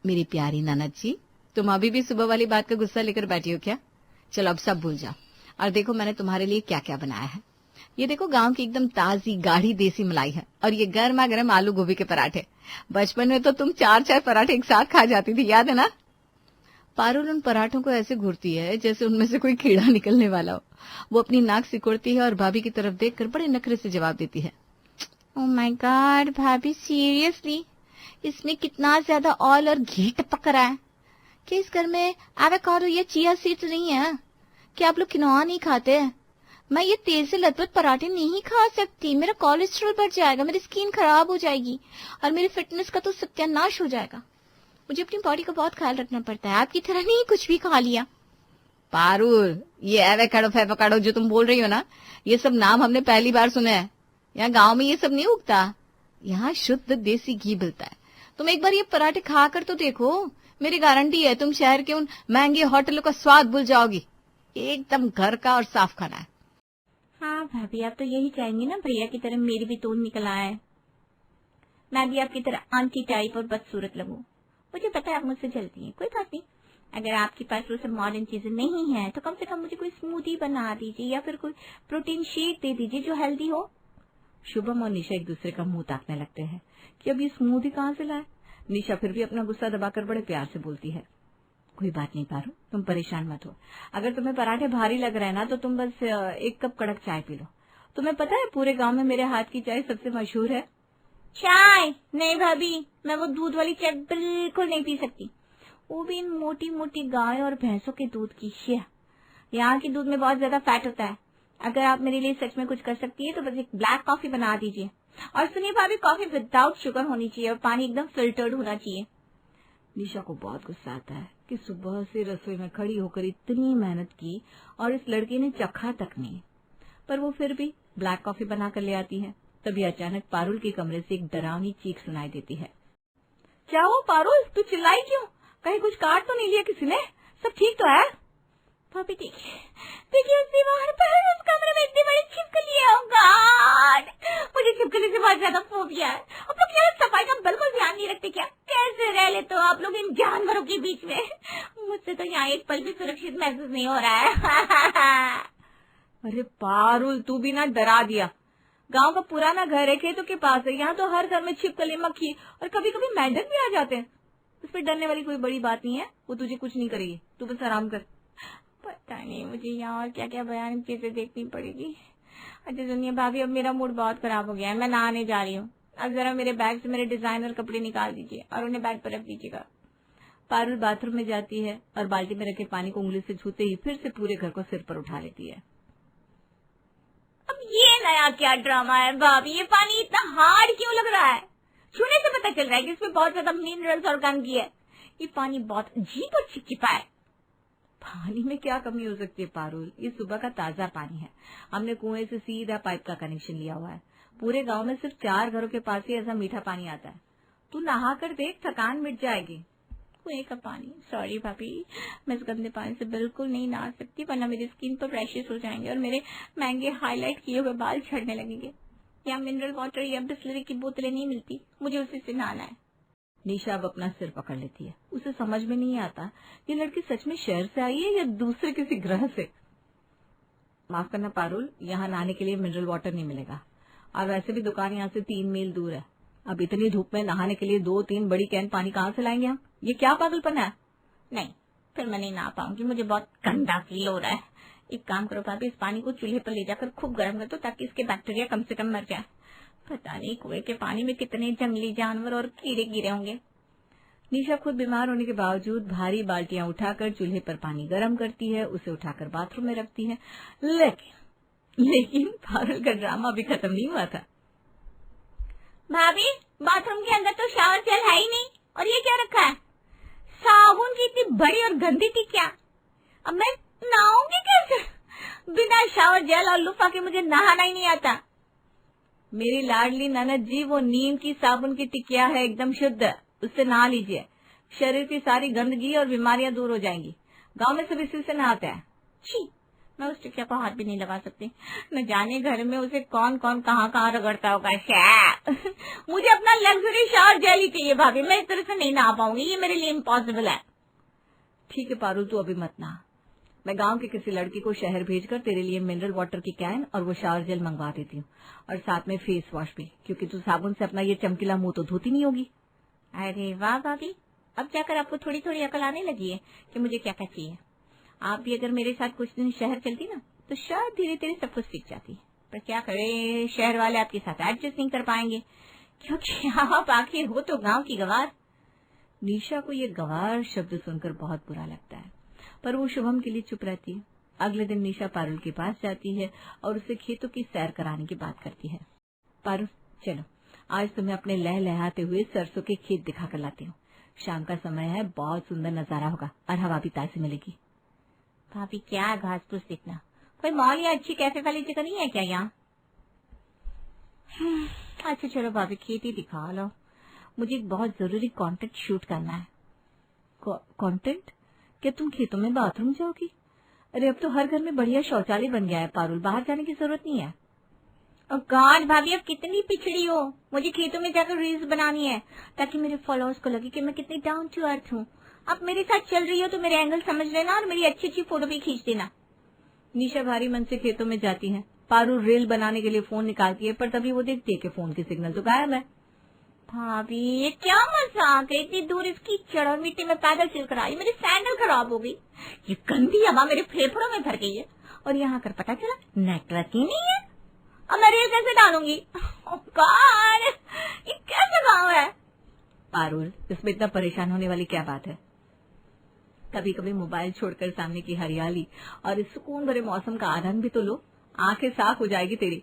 मेरी प्यारी ननद जी, तुम अभी भी सुबह वाली बात का गुस्सा लेकर बैठी हो क्या? चलो अब सब भूल जाओ और देखो मैंने तुम्हारे लिए क्या क्या बनाया है। ये देखो, गांव की एकदम ताजी गाढ़ी देसी मलाई है और ये गर्मा गर्म आलू गोभी के पराठे। बचपन में तो तुम 4-4 पराठे एक साथ खा जाती थी, याद है ना? पारुल उन पराठों को ऐसे घूरती है जैसे उनमें से कोई कीड़ा निकलने वाला हो। वो अपनी नाक सिकोड़ती है और भाभी की तरफ देखकर बड़े नखरे से जवाब देती है। ओह माय गॉड भाभी, सीरियसली इसमें कितना ज्यादा ऑयल और घी टपक रहा है। क्या इस घर में एवोकाडो या चिया सीड्स नहीं है? क्या आप लोग किनोआ नहीं खाते? मैं ये तेल से लथपथ पराठे नहीं खा सकती, मेरा कोलेस्ट्रॉल बढ़ जाएगा, मेरी स्किन खराब हो जाएगी और मेरी फिटनेस का तो सत्यानाश हो जाएगा। मुझे अपनी बॉडी का बहुत ख्याल रखना पड़ता है, आपकी तरह नहीं कुछ भी खा लिया। पारुल, ये एवोकाडो फेवोकाडो जो तुम बोल रही हो ना, ये सब नाम हमने पहली बार सुने हैं। यहाँ गांव में ये सब नहीं उगता, यहाँ शुद्ध देसी घी मिलता है। तुम एक बार ये पराठे खा कर तो देखो, मेरी गारंटी है तुम शहर के उन महंगे होटलों का स्वाद भूल जाओगी। एकदम घर का और साफ खाना है। हाँ भाभी, आप तो यही चाहेंगी ना भैया की तरह मेरी भी तोड़ निकल आए, मैं भी आपकी तरह आंटी टाइप और बदसूरत लगूं। मुझे पता है आप मुझसे जलती हैं, कोई बात नहीं। अगर आपके पास वो सब मॉडर्न चीजें नहीं है तो कम से कम मुझे कोई स्मूदी बना दीजिए या फिर कोई प्रोटीन शेक दे दीजिए जो हेल्दी हो। शुभम और निशा एक दूसरे का मुंह ताकने लगते हैं कि अब ये स्मूदी कहाँ से लाए। निशा फिर भी अपना गुस्सा दबाकर बड़े प्यार से बोलती है, कोई बात नहीं पारू, तुम परेशान मत हो। अगर तुम्हें पराठे भारी लग रहे हैं ना तो तुम बस 1 कप कड़क चाय पी लो। तुम्हें पता है पूरे गांव में मेरे हाथ की चाय सबसे मशहूर है। चाय? नहीं भाभी, मैं वो दूध वाली चाय बिल्कुल नहीं पी सकती, वो भी इन मोटी मोटी गाय और भैंसों के दूध की। यहाँ के दूध में बहुत ज्यादा फैट होता है। अगर आप मेरे लिए सच में कुछ कर सकती है तो बस एक ब्लैक कॉफी बना दीजिए। और सुनिए भाभी, कॉफी विदाउट शुगर होनी चाहिए और पानी एकदम फिल्टर्ड होना चाहिए। निशा को बहुत गुस्सा आता है कि सुबह से रसोई में खड़ी होकर इतनी मेहनत की और इस लड़की ने चखा तक नहीं, पर वो फिर भी ब्लैक कॉफी बना कर ले आती है। तभी अचानक पारुल के कमरे से एक डरावनी चीख सुनाई देती है। क्या हुआ पारुल, तू चिल्लाई क्यों? कहीं कुछ काट तो नहीं लिया किसी ने? सब ठीक तो है? भाभी देखिए उस दीवार पर उस कमरे में इतनी बड़ी छिपकली है। Oh God! मुझे छिपकली से बहुत ज्यादा फोबिया है। अब लोग क्या सफाई का बिल्कुल ध्यान नहीं रखते क्या? कैसे रह लेते हो आप लोग इन जानवरों के बीच में? मुझसे तो यहाँ एक पल भी सुरक्षित महसूस नहीं हो रहा है। अरे पारुल, तू भी ना डरा दिया। गांव का पुराना घर है, खेतों के पास है, यहाँ तो हर घर में छिपकली, मक्खी और कभी कभी मेंढक भी आ जाते हैं। इस पर डरने वाली कोई बड़ी बात नहीं है, वो तुझे कुछ नहीं करेगी, तू बस आराम कर। पता नहीं मुझे यहाँ और क्या क्या भयानक चीजें देखनी पड़ेगी। अच्छा सुनिए भाभी, अब मेरा मूड बहुत खराब हो गया है, मैं नहाने जा रही हूँ। अब जरा मेरे बैग से मेरे डिजाइनर कपड़े निकाल दीजिए और उन्हें बैग पर रख दीजिएगा। पारुल बाथरूम में जाती है और बाल्टी में रखे पानी को उंगली से छूते ही फिर से पूरे घर को सिर पर उठा लेती है। अब ये नया क्या ड्रामा है भाभी? ये पानी इतना हार्ड क्यों लग रहा है? छूने से पता चल रहा है कि इसमें बहुत ज्यादा मिनरल्स और गंदगी है। ये पानी बहुत अजीब और चिपचिपा है। पानी में क्या कमी हो सकती है पारुल, ये सुबह का ताजा पानी है। हमने कुएं से सीधा पाइप का कनेक्शन लिया हुआ है। पूरे गांव में सिर्फ 4 घरों के पास ही ऐसा मीठा पानी आता है। तू नहा कर देख, थकान मिट जाएगी। कुएं का पानी? सॉरी भाभी, मैं इस गंदे पानी से बिल्कुल नहीं नहा सकती, वरना मेरी स्किन पर रैशेस हो जाएंगे और मेरे महंगे हाईलाइट किए हुए बाल झड़ने लगेंगे। यहाँ मिनरल वाटर या बिस्लरी की बोतलें नहीं मिलती, मुझे उसी से नहाना है। निशा अब अपना सिर पकड़ लेती है। उसे समझ में नहीं आता ये लड़की सच में शहर से आई है या दूसरे किसी ग्रह से। माफ करना पारुल, यहाँ नहाने के लिए मिनरल वाटर नहीं मिलेगा और वैसे भी दुकान यहाँ से 3 मील दूर है। अब इतनी धूप में नहाने के लिए 2-3 बड़ी कैन पानी कहाँ से लाएंगे हम? ये क्या पागलपन है? नहीं, फिर मैं नहीं नहा पाऊंगी, मुझे बहुत गंदा फील हो रहा है। एक काम करो भाभी, इस पानी को चूल्हे पर ले जाकर खूब गर्म कर दो ताकि इसके बैक्टीरिया कम से कम मर जाए। पता नहीं कुएं के पानी में कितने जंगली जानवर और कीड़े गिरे होंगे। निशा खुद बीमार होने के बावजूद भारी बाल्टियां उठाकर चूल्हे पर पानी गर्म करती है, उसे उठाकर बाथरूम में रखती है। लेकिन पारुल का ड्रामा अभी खत्म नहीं हुआ था। भाभी, बाथरूम के अंदर तो शावर जेल है ही नहीं, और ये क्या रखा है? साबुन की इतनी बड़ी और गंदी टिकिया। अब मैं नहाऊंगी कैसे? बिना शावर जेल और लुफा के मुझे नहाना ही नहीं आता। मेरी लाडली ननद जी, वो नीम की साबुन की टिकिया है, एकदम शुद्ध, उससे नहा लीजिए। शरीर की सारी गंदगी और बीमारियां दूर हो जाएंगी। गांव में सब इसी से नहाते हैं। छी, मैं उस टिकिया को हाथ भी नहीं लगा सकती। न जाने घर में उसे कौन कौन कहाँ रगड़ता होगा। मुझे अपना लग्जरी शावर जेल ही चाहिए भाभी, मैं इस तरह से नहीं नहा पाऊंगी, ये मेरे लिए इम्पॉसिबल है। ठीक है पारुल, तू अभी मत नहा। मैं गांव के किसी लड़की को शहर भेजकर तेरे लिए मिनरल वाटर की कैन और वो शावर जेल मंगवा देती हूँ, और साथ में फेस वॉश भी, क्योंकि तू साबुन से अपना ये चमकीला मुंह तो धोती नहीं होगी। अरे वाह भाभी, अब जाकर आपको थोड़ी थोड़ी अकल आने लगी है कि मुझे क्या क्या चाहिए। आप भी अगर मेरे साथ कुछ दिन शहर चलती ना तो शायद धीरे धीरे सब कुछ सीख जाती। पर क्या करे, शहर वाले आपके साथ एडजस्ट नहीं कर पाएंगे, क्योंकि आप आखिर हो तो गांव की गवार। निशा को ये गवार शब्द सुनकर बहुत बुरा लगता है, पर वो शुभम के लिए चुप रहती है। अगले दिन निशा पारुल के पास जाती है और उसे खेतों की सैर कराने की बात करती है। पारुल, चलो आज तुम्हें अपने लहलहाते हुए सरसों के खेत दिखा कर लाती हूँ। शाम का समय है, बहुत सुंदर नजारा होगा और हवा भी ताजी मिलेगी। भाभी क्या घास फूस दिखना, कोई मॉल या अच्छी कैफे वाली जगह नहीं है क्या यहाँ? अच्छा चलो भाभी, खेती दिखा लो, मुझे एक बहुत जरूरी कंटेंट शूट करना है। कंटेंट? क्या तुम खेतों में बाथरूम जाओगी? अरे अब तो हर घर में बढ़िया शौचालय बन गया है पारुल, बाहर जाने की जरूरत नहीं है। और गॉड भाभी, अब कितनी पिछड़ी हो, मुझे खेतों में जाकर रील्स बनानी है ताकि मेरे फॉलोअर्स को लगे कि मैं कितनी डाउन टू अर्थ हूँ। अब मेरे साथ चल रही हो तो मेरे एंगल समझ लेना और मेरी अच्छी अच्छी फोटो भी खींच देना। निशा भारी मन से खेतों में जाती है। पारुल रील बनाने के लिए फोन निकालती है, पर तभी वो देखती है कि फोन की सिग्नल तो गायब है। भाभी ये क्या मजाक है, इतनी दूर इस कीचड़ और मिट्टी में पैदल चलकर आई, मेरी सैंडल खराब हो गई, ये गंदी हवा मेरे फेफड़ों में भर गई है, और यहाँ कर पता चला नेटवर्क ही नहीं है। अब मैं रील कैसे डालूंगी? ओह गॉड, ये कैसा गाँव है? पारुल, इसमें इतना परेशान होने वाली क्या बात है? कभी कभी मोबाइल छोड़कर सामने की हरियाली और इस सुकून भरे मौसम का आनंद भी तो लो, आंखें साफ हो जाएगी तेरी।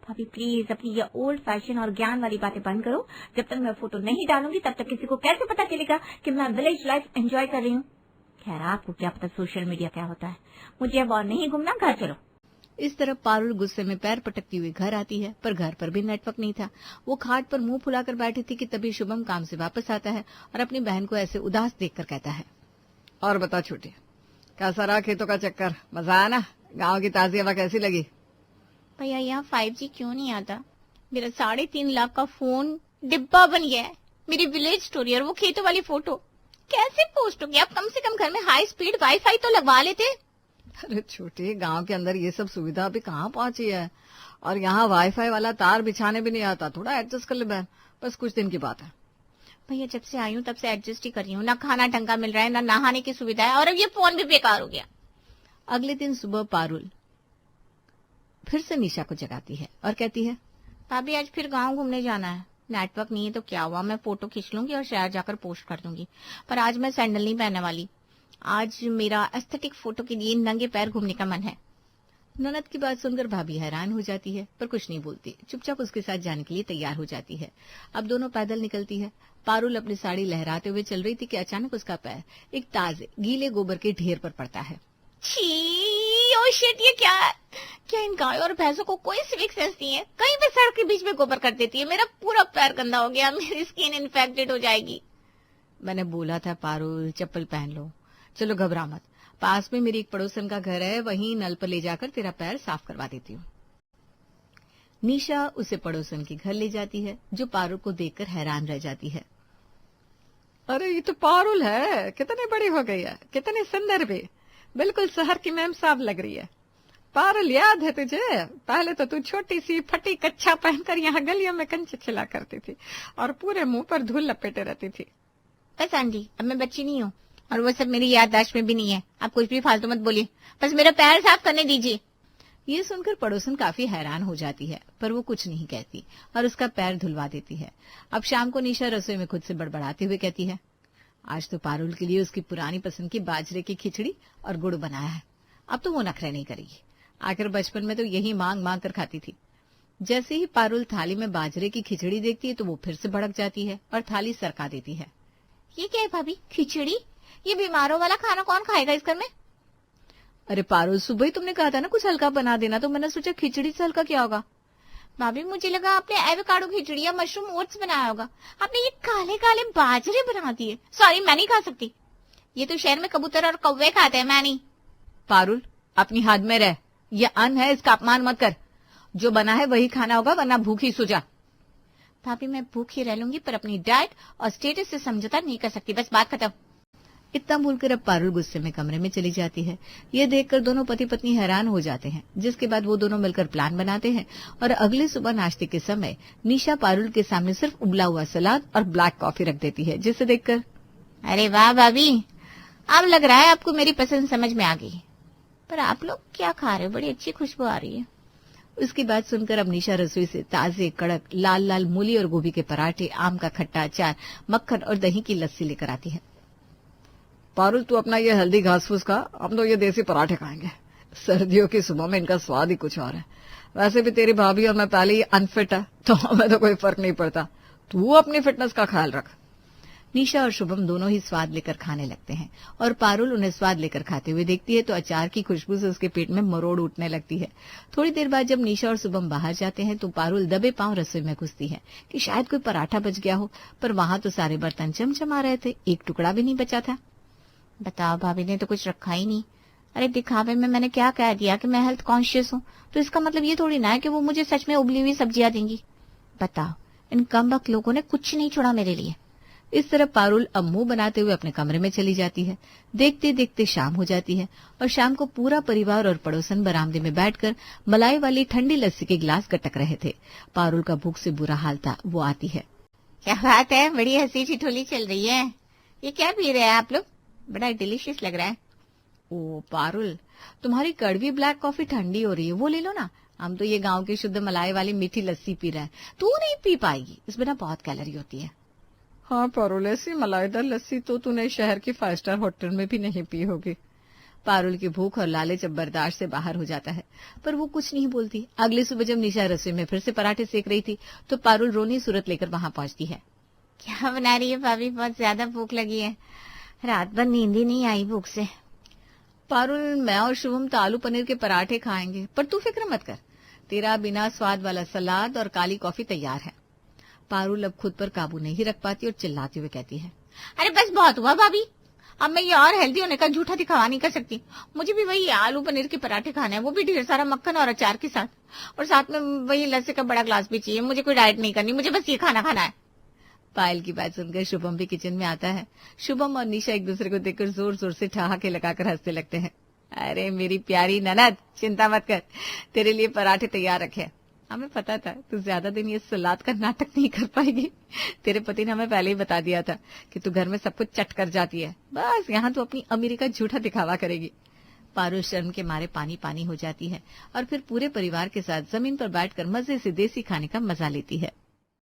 भाभी प्लीज अपनी ये ओल्ड फैशन और ज्ञान वाली बातें बंद करो। जब तक मैं फोटो नहीं डालूंगी तब तक किसी को कैसे पता चलेगा कि मैं विलेज लाइफ एंजॉय कर रही हूँ? खैर आपको क्या पता सोशल मीडिया क्या होता है। मुझे अब और नहीं घूमना, घर चलो। इस तरफ पारुल गुस्से में पैर पटकती हुई घर आती है, पर घर पर भी नेटवर्क नहीं था। वो खाट पर मुंह फुलाकर बैठी थी कि तभी शुभम काम से वापस आता है और अपनी बहन को ऐसे उदास देखकर कहता है, और बता छोटी, कैसा रहा खेतों का चक्कर? मजा आया ना? गाँव की ताजी हवा कैसी लगी? भैया यहाँ 5G क्यों नहीं आता? मेरा 3.5 लाख का फोन डिब्बा बन गया है। मेरी विलेज स्टोरी और वो खेतों वाली फोटो कैसे पोस्ट होगी? आप कम से कम घर में हाई स्पीड वाईफाई तो लगवा लेते। अरे छोटी, गांव के अंदर ये सब सुविधा अभी कहाँ पहुंची है, और यहाँ वाईफाई वाला तार बिछाने भी नहीं आता। थोड़ा एडजस्ट कर ले बहन, बस कुछ दिन की बात है। भैया जब से आई हूँ तब से एडजस्ट ही कर रही हूँ, ना खाना ढंग का मिल रहा है, ना नहाने की सुविधा है, और अब ये फोन भी बेकार हो गया। अगले दिन सुबह पारुल फिर से निशा को जगाती है और कहती है, भाभी आज फिर गांव घूमने जाना है। नेटवर्क नहीं है तो क्या हुआ, मैं फोटो खींच लूंगी और शहर जाकर पोस्ट कर दूंगी, पर आज मैं सैंडल नहीं पहनने वाली। आज मेरा एस्थेटिक फोटो के लिए नंगे पैर घूमने का मन है। ननद की बात सुनकर भाभी हैरान हो जाती है, पर कुछ नहीं बोलती, चुपचाप उसके साथ जाने के लिए तैयार हो जाती है। अब दोनों पैदल निकलती है। पारुल अपनी साड़ी लहराते हुए चल रही थी कि अचानक उसका पैर एक ताजे गीले गोबर के ढेर पर पड़ता है। छी, ओ शिट, ये क्या है? क्या इन गायों और भैंसों को कोई सिविक सेंस नहीं है? कहीं भी सड़क के बीच में गोबर कर देती है। मेरा पूरा पैर गंदा हो गया, मेरी स्किन इन्फेक्टेड हो जाएगी। मैंने बोला था पारुल, चप्पल पहन लो। चलो घबरा मत, पास में मेरी एक पड़ोसन का घर है, वहीं नल पर ले जाकर तेरा पैर साफ करवा देती हूँ। निशा उसे पड़ोसन के घर ले जाती है, जो पारुल को देखकर हैरान रह जाती है। अरे ये तो पारुल है, कितनी बड़ी हो गई है, कितनी सुंदर भी, बिल्कुल शहर की मैम साहब लग रही है। पारुल याद है तुझे? पहले तो तू छोटी सी फटी कच्छा पहनकर यहाँ गलियों में कंचे खिला करती थी और पूरे मुंह पर धूल लपेटे रहती थी। बस आंटी, अब मैं बच्ची नहीं हूँ और वो सब मेरी याददाश्त में भी नहीं है। आप कुछ भी फालतू मत बोलिए, बस मेरा पैर साफ करने दीजिए। ये सुनकर पड़ोसन काफी हैरान हो जाती है, पर वो कुछ नहीं कहती और उसका पैर धुलवा देती है। अब शाम को निशा रसोई में खुद से बड़बड़ाते हुए कहती है, आज तो पारुल के लिए उसकी पुरानी पसंद की बाजरे की खिचड़ी और गुड़ बनाया है। अब तो वो नखरे नहीं करेगी, आखिर बचपन में तो यही मांग मांग कर खाती थी। जैसे ही पारुल थाली में बाजरे की खिचड़ी देखती है तो वो फिर से भड़क जाती है और थाली सरका देती है। ये क्या है भाभी? खिचड़ी? ये बीमारों वाला खाना कौन खाएगा इस घर में? अरे पारुल, सुबह ही तुमने कहा था ना कुछ हल्का बना देना, तो मैंने सोचा खिचड़ी से हल्का क्या होगा। भाभी मुझे लगा आपने एवोकाडो खिचड़ी या मशरूम ओट्स बनाया होगा, आपने ये काले काले बाजरे बना दिए। सॉरी, मैं नहीं खा सकती, ये तो शहर में कबूतर और कौवे खाते हैं, मैं नहीं। पारुल, अपनी हद में रह, ये अन्न है, इसका अपमान मत कर। जो बना है वही खाना होगा, वरना भूखी सो जा। भाभी मैं भूखी रह लूंगी, पर अपनी डाइट और स्टेटस से समझौता नहीं कर सकती, बस बात खत्म। इतना बोलकर अब पारुल गुस्से में कमरे में चली जाती है। ये देखकर दोनों पति पत्नी हैरान हो जाते हैं, जिसके बाद वो दोनों मिलकर प्लान बनाते हैं और अगले सुबह नाश्ते के समय निशा पारुल के सामने सिर्फ उबला हुआ सलाद और ब्लैक कॉफी रख देती है, जिसे देखकर, अरे वाह भाभी, अब लग रहा है आपको मेरी पसंद समझ में आ गई। पर आप लोग क्या खा रहे हो? बड़ी अच्छी खुशबू आ रही है। उसकी बात सुनकर अब निशा रसोई से ताजे कड़क लाल लाल मूली और गोभी के पराठे, आम का खट्टा अचार, मक्खन और दही की लस्सी लेकर आती है। पारुल, तू अपना ये हेल्दी घास फूस खा, हम तो ये देसी पराठे खाएंगे। सर्दियों की सुबह में इनका स्वाद ही कुछ और है। वैसे भी तेरी भाभी और मैं पहले ही अनफिट है, तो हमें तो कोई फर्क नहीं पड़ता। तू अपनी फिटनेस का ख्याल रख। निशा और शुभम दोनों ही स्वाद लेकर खाने लगते हैं और पारुल उन्हें स्वाद लेकर खाते हुए देखती है तो अचार की खुशबू से उसके पेट में मरोड़ उठने लगती है। थोड़ी देर बाद जब निशा और शुभम बाहर जाते हैं तो पारुल दबे पांव रसोई में घुसती है कि शायद कोई पराठा बच गया हो, पर वहां तो सारे बर्तन चमचमा रहे थे, एक टुकड़ा भी नहीं बचा था। बताओ, भाभी ने तो कुछ रखा ही नहीं। अरे दिखावे में मैंने क्या कह दिया कि मैं हेल्थ कॉन्शियस हूँ, तो इसका मतलब ये थोड़ी ना है कि वो मुझे सच में उबली हुई सब्जियां देंगी। बताओ, इन कमबख्त लोगों ने कुछ नहीं छोड़ा मेरे लिए। इस तरह पारुल अब मुंह बनाते हुए अपने कमरे में चली जाती है। देखते देखते शाम हो जाती है और शाम को पूरा परिवार और पड़ोसन बरामदे में बैठकर मलाई वाली ठंडी लस्सी के गिलास गटक रहे थे। पारुल का भूख से बुरा हाल था। वो आती है। क्या बात है, बड़ी हंसी ठिठोली चल रही है। ये क्या पी रहे हैं आप लोग? बड़ा डिलीशियस लग रहा है। ओ पारुल, तुम्हारी कड़वी ब्लैक कॉफी ठंडी हो रही है, वो ले लो ना। हम तो ये गांव की शुद्ध मलाई वाली मीठी लस्सी पी रहे हैं, तू नहीं पी पाएगी, इसमें ना बहुत कैलोरी होती है। हाँ पारुल, ऐसी मलाईदार लस्सी तो तूने शहर की 5 स्टार होटल में भी नहीं पी होगी। पारुल की भूख और लालच अब बर्दाश्त से बाहर हो जाता है, पर वो कुछ नहीं बोलती। अगली सुबह जब निशा रसोई में फिर से पराठे सेक रही थी तो पारुल रोनी सूरत लेकर वहां पहुंचती है। क्या बना रही है भाभी? बहुत ज्यादा भूख लगी है, रात भर नींद ही नहीं आई भूख से। पारुल, मैं और शुभम तो आलू पनीर के पराठे खाएंगे, पर तू फिक्र मत कर, तेरा बिना स्वाद वाला सलाद और काली कॉफी तैयार है। पारुल अब खुद पर काबू नहीं रख पाती और चिल्लाते हुए कहती है, अरे बस बहुत हुआ भाभी, अब मैं ये और हेल्दी होने का झूठा दिखावा नहीं कर सकती। मुझे भी वही आलू पनीर के पराठे खाने हैं, वो भी ढेर सारा मक्खन और अचार के साथ, और साथ में वही लस्सी का बड़ा ग्लास भी चाहिए। मुझे कोई डाइट नहीं करनी, मुझे बस ये खाना खाना है। पायल की बात सुनकर शुभम भी किचन में आता है। शुभम और निशा एक दूसरे को देखकर जोर जोर से ठहाके लगाकर हंसने लगते हैं। अरे मेरी प्यारी ननद, चिंता मत कर, तेरे लिए पराठे तैयार रखे। हमें पता था तू ज्यादा दिन ये सलाद का नाटक नहीं कर पाएगी। तेरे पति ने हमें पहले ही बता दिया था कि तू घर में सब कुछ चट कर जाती है, बस यहाँ तू अपनी अमीरी का झूठा दिखावा करेगी। पारुल शर्म के मारे पानी पानी हो जाती है और फिर पूरे परिवार के साथ जमीन पर बैठकर मजे से देसी खाने का मजा लेती है।